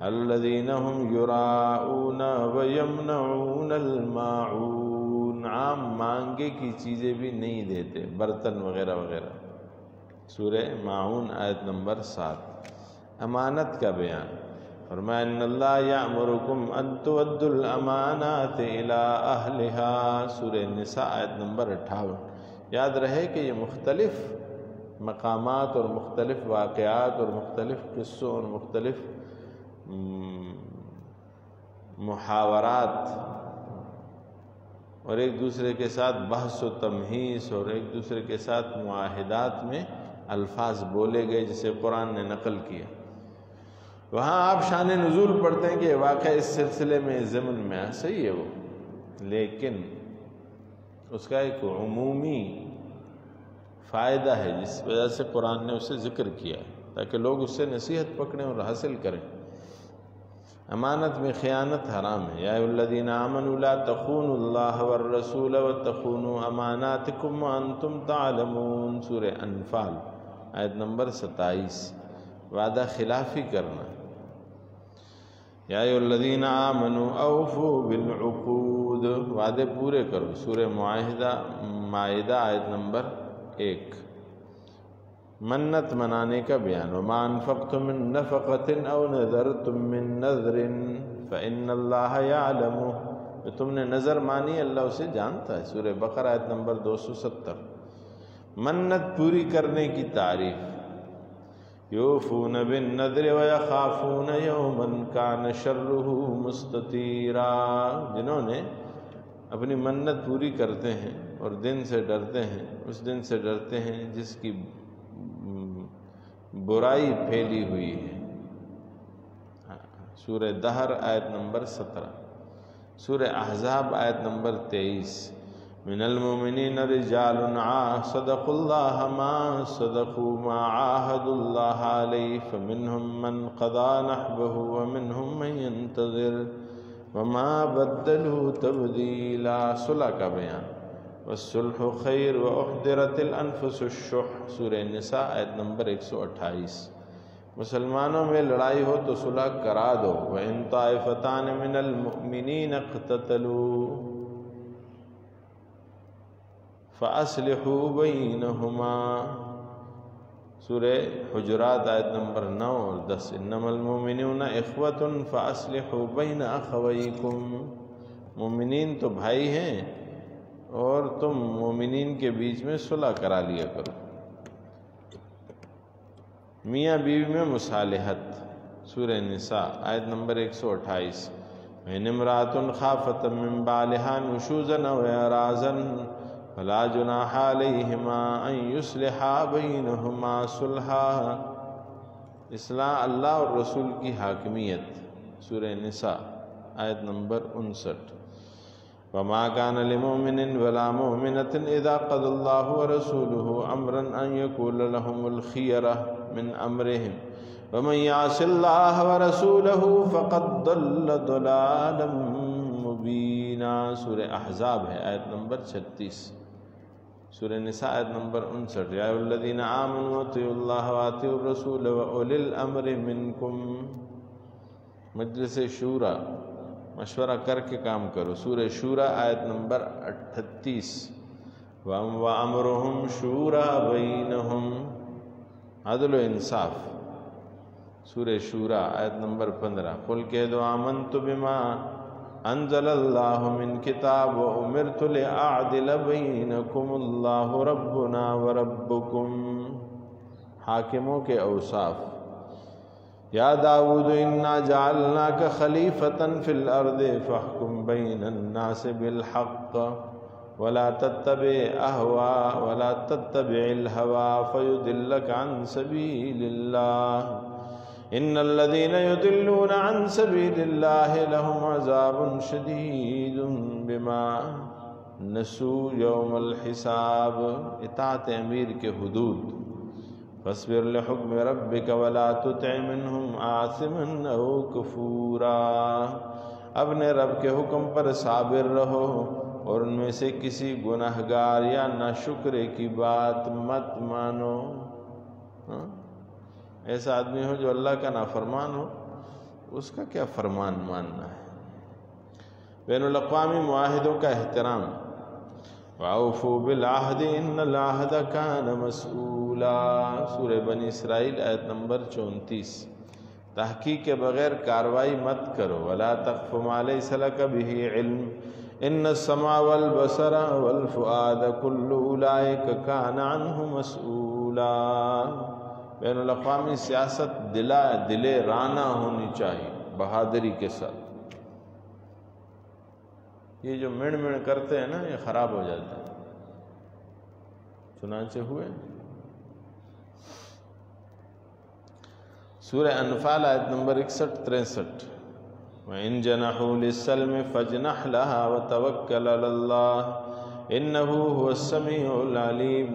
الذین هم یراؤون ویمنعون الماعون، عام مانگے کی چیزیں بھی نہیں دیتے، برتن وغیرہ وغیرہ۔ سورہ ماعون آیت نمبر 7۔ امانت کا بیان، فرمایا ان اللہ یأمرکم ان تؤدوا الامانات الی اہلہا، سورہ نساء آیت نمبر 58۔ یاد رہے کہ یہ مختلف مقامات اور مختلف واقعات اور مختلف قصوں اور مختلف محاورات اور ایک دوسرے کے ساتھ بحث و تمہیس اور ایک دوسرے کے ساتھ معاہدات میں الفاظ بولے گئے جسے قرآن نے نقل کیا۔ وہاں آپ شان نزول پڑھتے ہیں کہ یہ واقعہ اس سلسلے میں ضمن میں ہے، صحیح ہے وہ، لیکن اس کا ایک عمومی فائدہ ہے جس وجہ سے قرآن نے اسے ذکر کیا ہے تاکہ لوگ اس سے نصیحت پکڑیں اور حاصل کریں۔ امانت میں خیانت حرام ہے۔ یا ایھا الذین آمنوا لا تخونوا اللہ والرسول وتخونوا اماناتکم وانتم تعلمون، سورہ انفال آیت نمبر 27۔ وعدہ خلافی کرنا۔ یا ایھا الذین آمنوا اوفوا بالعقود، وعدے پورے کرو، سورہ مائدہ آیت نمبر 1۔ منت منانے کا بیان، وما انفقتم من نفقۃ او نذرتم من نذر فإن اللہ یعلمہ، جو تم نے نظر مانی اللہ اسے جانتا ہے، سورہ بقرہ آیت نمبر 270۔ منت پوری کرنے کی تعریف، یوفون بالنذر ویخافون یوما کان شرہ مستطیرا، جنہوں نے اپنی منت پوری کرتے ہیں اور دن سے ڈرتے ہیں، اس دن سے ڈرتے ہیں جس کی برائی پھیلی ہوئی ہے، سورہ دہر آیت نمبر 17۔ سورہ احزاب آیت نمبر 23۔ من المؤمنین رجال صدقوا اللہ ما عاہدوا اللہ علیہ فمنہم من قضى نحبہ ومنہم من ينتظر وما بدلوا تبدیلا، صلح کا بیان، والصلح خیر واحضرت الانفس الشح، سورہ نساء آیت نمبر 128۔ مسلمانوں میں لڑائی ہو تو صلح کرا دو، وَإِن طَائِفَتَانِ مِنَ الْمُؤْمِنِينَ اقْتَتَلُوا فَأَصْلِحُوا بَيْنَهُمَا، سورہ حجرات آیت نمبر 9 اور 10۔ إِنَّمَا الْمُؤْمِنُونَ إِخْوَةٌ فَأَصْلِحُوا بَيْنَ أَخَوَيْكُمْ، مومنین تو بھائی ہیں اور تم مومنین کے بیچ میں صلح کرا لیا کرو۔ میاں بیوی میں مصالحت، سورہ نساء آیت نمبر 128۔ وَإِنِ امْرَأَةٌ خَافَتْ مِن بَعْلِهَا نُشُوزًا أَوْ إِعْرَاضًا فَلَا جُنَاحَ عَلَيْهِمَا أَن يُصْلِحَا بَيْنَهُمَا صُلْحًا، اصلاح اللہ اور رسول کی حاکمیت، سورہ نساء آیت نمبر 59۔ وما كان لمؤمن ولا مؤمنة إذا قضى الله ورسوله أمرا أن يكون لهم الخيرة من أمرهم ومن يعص الله ورسوله فقد ضل ضلالا مبينا، سورہ احزاب ہے آیت نمبر 36۔ سورہ نساء آیت نمبر 59۔ یا ایھا الذین آمنوا اطیعوا اللہ واطیعوا الرسول واولی الامر منکم، مجلس شورا، مشورہ کر کے کام کرو، سورہ شورا آیت نمبر 38۔ وَأَمْرُهُمْ شُورَى بَيْنَهُمْ، عدل و انصاف، سورہ شورا آیت نمبر 15، قل کہہ دو آمنت بما انزل اللہ من کتاب و امرت لأعدل بینکم اللہ ربنا وربکم۔ حاکموں کے اوصاف، یا داود انا جعلناک خلیفۃ فی الارض فاحکم بین الناس بالحق ولا تتبع الہوى فیضلک عن سبیل اللہ ان الذین یضلون عن سبیل اللہ لهم عذاب شدید بما نسوا یوم الحساب۔ اطاعت امیر کے حدود، فاصبر لحکم ربک ولا تطع منہم آثما او کفورا، اپنے رب کے حکم پر صابر رہو اور ان میں سے کسی گناہگار یا ناشکرے کی بات مت مانو۔ ایسا آدمی ہو جو اللہ کا نافرمان ہو، اس کا کیا فرمان ماننا ہے؟ بین الاقوامی معاہدوں کا احترام، وَأَوْفُوا بِالْعَهْدِ إِنَّ الْعَهْدَ كَانَ مَسْئُولًا، سورہ بنی اسرائیل آیت نمبر 34۔ تحقیق کے بغیر کاروائی مت کرو، وَلَا تَقْفُ مَا لَيْسَ لَكَ بِهِ عِلْمٌ إِنَّ السَّمْعَ وَالْبَصَرَ وَالْفُؤَادَ كُلُّ أُولَئِكَ كَانَ عَنْهُ مَسْئُولًا۔ بین الاقوامی سیاست دل رانا ہونی چاہیے، بہادری کے ساتھ۔ یہ جو مڑ مڑ کرتے ہیں نا، یہ خراب ہو جاتا ہے۔ چنانچہ ہوئے سورہ انفال آیت نمبر 61-63، وَإِن جَنَحُوا لِلسَّلْمِ فَاجْنَحْ لَهَا وَتَوَكَّلْ عَلَى اللَّهِ إِنَّهُ هُوَ السَّمِيعُ الْعَلِيمُ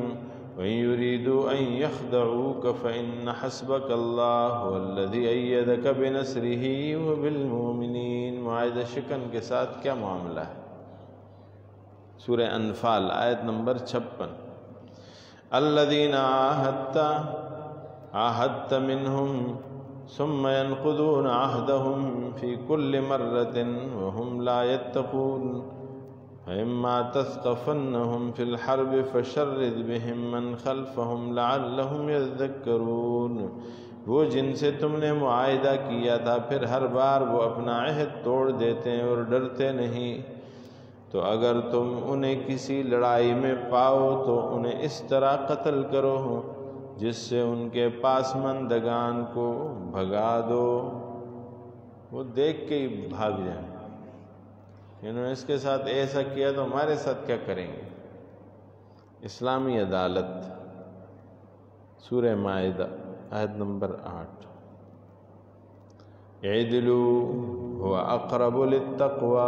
وَإِن يُرِيدُوا أَن يَخْدَعُوكَ فَإِنَّ حَسْبَكَ اللَّهُ هُوَ الَّذِي أَيَّدَكَ بِنَصْرِهِ وَبِالْمُؤْمِنِينَ۔ معاہدہ شکن کے ساتھ کیا معاملہ ہے؟ سورہ انفال آیت نمبر 56، الَّذِينَ عَاهَدتَّ مِنْهُمْ ثُمَّ يَنْقُضُونَ عَهْدَهُمْ فِي كُلِّ مَرَّةٍ وَهُمْ لَا يَتَّقُونَ فَإِمَّا تَثْقَفَنَّهُمْ فِي الْحَرْبِ فَشَرِّدْ بِهِمْ مَنْ خَلْفَهُمْ لَعَلَّهُمْ يَذَّكَّرُونَ۔ وہ جن سے تم نے معاہدہ کیا تھا، پھر ہر بار وہ اپنا عہد توڑ دیتے ہیں اور ڈرتے نہیں، تو اگر تم انہیں کسی لڑائی میں پاؤ تو انہیں اس طرح قتل کرو جس سے ان کے پاسماندگان کو بھگا دو، وہ دیکھ کے ہی بھاگ جائیں۔ انہوں نے اس کے ساتھ ایسا کیا تو ہمارے ساتھ کیا کریں گے؟ اسلامی عدالت، سورہ مائدہ آیت نمبر 8، اعدلوا هو اقرب للتقوی،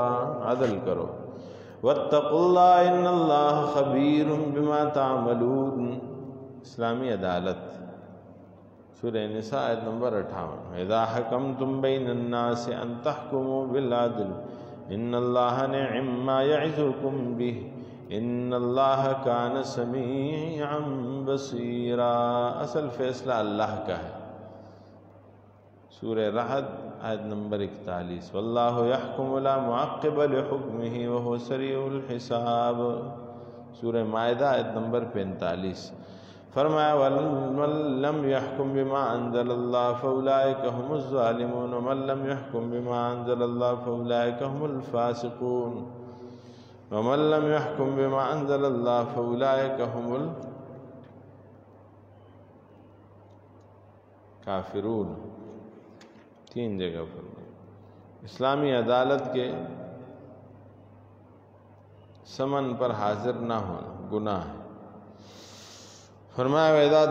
عدل کرو، واتقوا اللہ ان اللہ خبیر بما تعملون۔ اسلامی عدالت، سورہ نساء آیت نمبر 58، اذا حکمتم بین الناس ان تحکموا بالعدل ان اللہ نعم ما یعظکم بہ ان اللہ کان سمیعا بصیرا۔ اصل فیصلہ اللہ کا ہے، سورہ رعد آیت نمبر 41، واللہ یحکم لا معقب لحکمہ وہو سریع الحساب، سورہ مائدہ آیت نمبر 45۔ فرمایا وَمَن لَّمْ يَحْكُم بِمَا أَنزَلَ اللَّهُ فَأُولَٰئِكَ هُمُ الظَّالِمُونَ وَمَن لَّمْ يَحْكُم بِمَا أَنزَلَ اللَّهُ فَأُولَٰئِكَ هُمُ الْفَاسِقُونَ وَمَن لَّمْ يَحْكُم بِمَا أَنزَلَ اللَّهُ فَأُولَٰئِكَ هُمُ الْكَافِرُونَ۔ تین جگہ فرمایا۔ اسلامی عدالت کے سمن پر حاضر نہ ہونا گناہ ہے۔ فرمایا وَإِذَا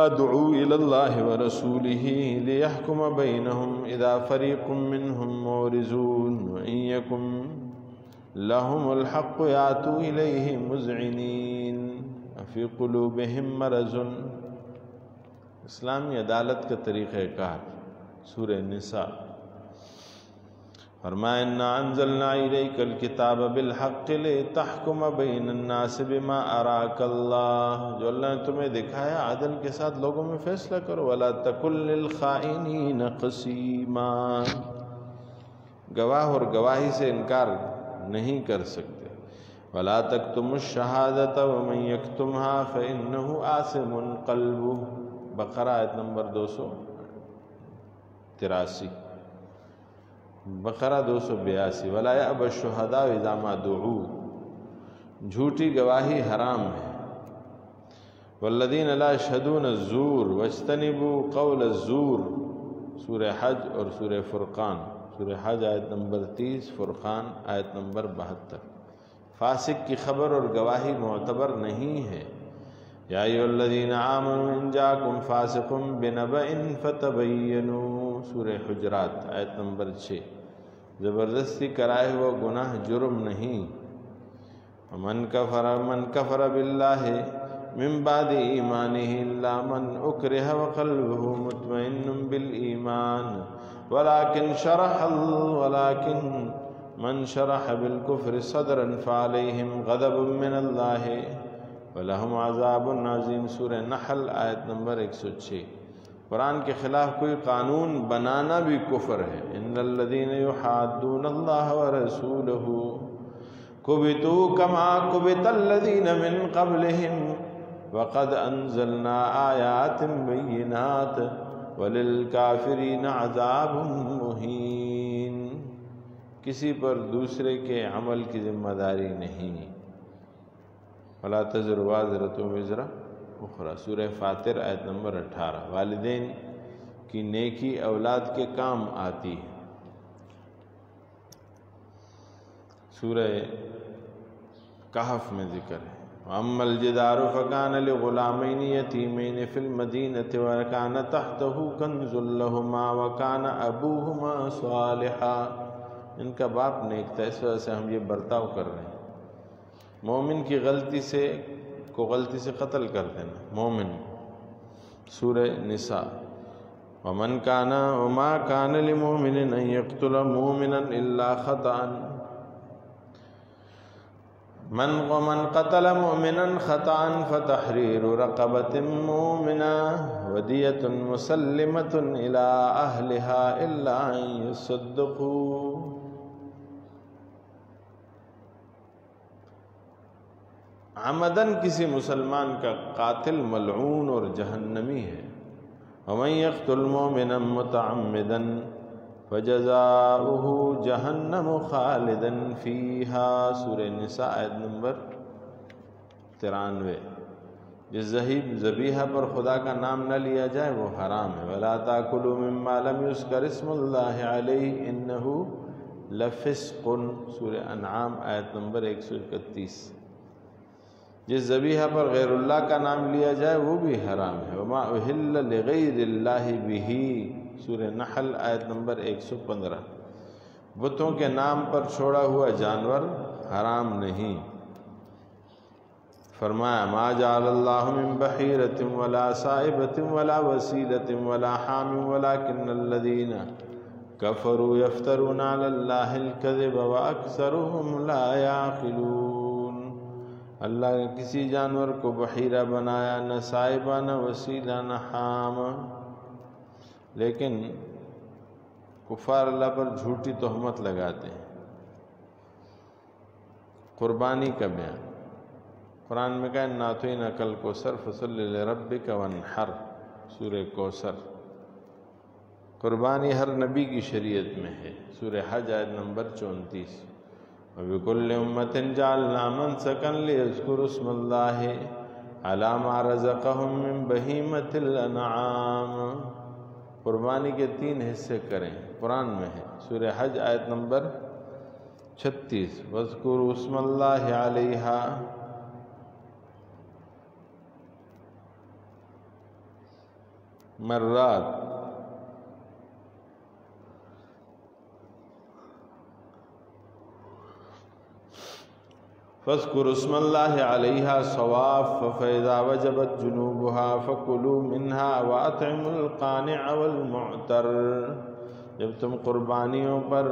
دُعُوا إِلَى اللَّهِ وَرَسُولِهِ لِيَحْكُمَ بَيْنَهُمْ إِذَا فَرِيقٌ مِّنْهُم مُّعْرِضُونَ وَإِن يَكُن لَّهُمُ الْحَقُّ يَأْتُوا إِلَيْهِ مُذْعِنِينَ أَفِي قُلُوبِهِم مَّرَضٌ۔ اسلامی عدالت کا طریقہ کار، سورہ نساء۔ فرمایا انا انزلنا الیک الکتاب بالحق لتحکم بین الناس بما اراک اللہ، جو اللہ نے تمہیں دکھایا عدل کے ساتھ لوگوں میں فیصلہ کرو، ولا تکن للخائنین قسیما، گواہ اور گواہی سے انکار نہیں کر سکتے، ولا تکتموا الشہادۃ ومن یکتمھا فإنہ آثم قلبہ، بقرہ آیت نمبر 283، بقرہ 282۔ ولا یأبی الشہداء اذا ما دعوا، جھوٹی گواہی حرام ہے۔ والذین لا یشہدون الزور واجتنبوا قول الزور، سورہ حج اور سورہ فرقان، سورہ حج آیت نمبر 30، فرقان آیت نمبر 72۔ فاسق کی خبر اور گواہی معتبر نہیں ہے۔ یا ایھا الذین آمنوا ان جاءکم فاسق بنبأ فتبینوا، سورہ حجرات آیت نمبر 6۔ زبردستی کرائے ہوا گناہ جرم نہیں۔ من کفر باللہ من بعد ایمانہ الا من اکرہ وقلبہ مطمئن بالایمان ولکن من شرح بالکفر صدرا فعلیہم غضب من اللہ ولہم عذاب عظیم، سورہ نحل آیت نمبر 106۔ قرآن کے خلاف کوئی قانون بنانا بھی کفر ہے۔ ان الذین یحادون اللہ ورسولہ کبتوا کما کبت الذین من قبلہم وقد انزلنا آیات بینات وللکافرین عذاب مہین، کسی پر دوسرے کے عمل کی ذمہ داری نہیں۔ ولا تزر وازرۃ وزر اخری، سورہ فاطر آیت نمبر 18۔ والدین کی نیکی اولاد کے کام آتی ہے۔ سورہ کہف میں ذکر ہے۔ وَأَمَّا الْجِدَارُ فَكَانَ لِغُلَامَيْنِ يَتِيمَيْنِ فِي الْمَدِينَةِ وَكَانَ تَحْتَهُ كَنْزٌ لَهُمَا وَكَانَ أَبُوهُمَا صَالِحًا، ان کا باپ نیک تھا، اس وجہ سے ہم یہ برتاؤ کر رہے ہیں۔ مومن کی غلطی سے قتل کر دینا، مومن، سورہ نساء۔ وَمَا كَانَ لِمُؤْمِنٍ أَن يَقْتُلَ مُؤْمِنًا إِلَّا خَطَأً من قتل مؤمنا خطأ فتحرير رقبة مؤمنة ودية مسلمة إلى أهلها إلا أن يصدقوا، عمدن کسی مسلمان کا قاتل ملعون اور جہنمی ہے۔ ومن يقتل مؤمنا متعمدا فجزاؤہ جہنم خالدا فیہا، سورہ نساء آیت نمبر 93۔ جس ذبیحہ پر خدا کا نام نہ لیا جائے وہ حرام ہے۔ ولا تاکلوا مما لم یذکر اسم اللہ علیہ انہ لفسق، سورہ انعام آیت نمبر 131۔ جس ذبیحہ پر غیر اللہ کا نام لیا جائے وہ بھی حرام ہے۔ وما اہل لغیر اللہ بہ، سورہ نحل آیت نمبر 115۔ بتوں کے نام پر چھوڑا ہوا جانور حرام نہیں۔ فرمایا ما جعل اللہ من بحیرۃ ولا صائبۃ ولا وسیلۃ ولا حام ولکن الذین کفروا یفترون علی اللہ الکذب واکثرهم لا یعقلون، اللہ نے کسی جانور کو بحیرہ بنایا، نہ صائبہ نہ وسیلہ نہ حام، لیکن کفار اللہ پر جھوٹی تہمت لگاتے ہیں۔ قربانی کا بیان قرآن میں کہا اِنَّا أَعْطَيْنَاكَ الْكَوْثَرَ فَصَلِّ لِرَبِّكَ وَانْحَرْ، سورہ کوثر۔ قربانی ہر نبی کی شریعت میں ہے، سورہ حج آیت نمبر 34۔ وَبِكُلِّ أُمَّةٍ جَعَلْنَا مَنْسَكًا لِيَذْكُرُوا اسْمَ اللَّهِ عَلَى مَا رَزَقَهُم مِّن بَهِيمَةِ الْأَنْعَامِ، قربانی کے 3 حصے کریں، قرآن میں ہے، سورہ حج آیت نمبر 36۔ وَاذْكُرُوا اسْمَ اللَّهِ عَلَيْهَا مرات، فاذكروا اسم الله عليها صواف فإذا وجبت جنوبها فكلوا منها وأطعموا القانع والمعتر، جب تم قربانیوں پر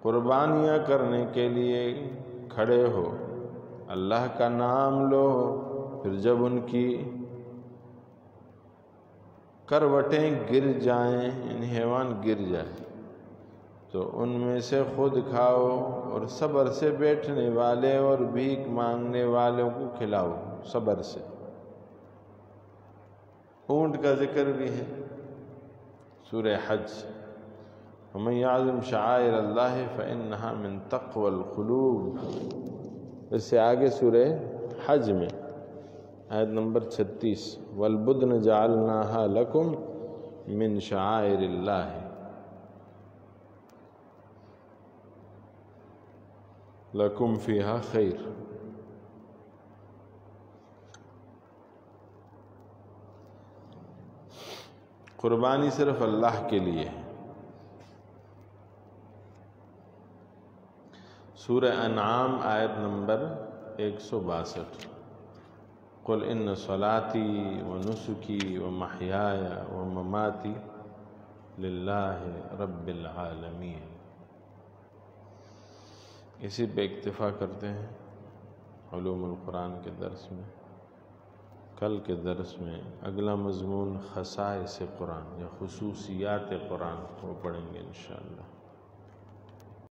قربانیاں کرنے کے لیے کھڑے ہو اللہ کا نام لو، پھر جب ان کی کروٹیں گر جائیں، یعنی حیوان گر جائے، تو ان میں سے خود کھاؤ اور صبر سے بیٹھنے والے اور بھیک مانگنے والوں کو کھلاؤ، صبر سے۔ اونٹ کا ذکر بھی ہے سورہ حج، وَمَن يَعْظِمْ شَعَائِرَ اللَّهِ فَإِنَّهَا مِن تَقْوَى الْقُلُوبِ، اس سے آگے سورہ حج میں آیت نمبر 36، وَالْبُدْنَ جَعَلْنَاهَا لَكُمْ مِن شَعَائِرِ اللَّهِ لَكُمْ فِيهَا خَيْرٌ۔ قربانی صرف اللہ کے لیے ہے۔ سورہ انعام آیت نمبر 162، قل ان صلاتی و نسکی و محیای و مماتی للہ رب العالمین۔ اسی پہ اکتفا کرتے ہیں علوم القرآن کے درس میں۔ کل کے درس میں اگلا مضمون خصائص قرآن یا خصوصیات قرآن وہ پڑھیں گے انشاءاللہ۔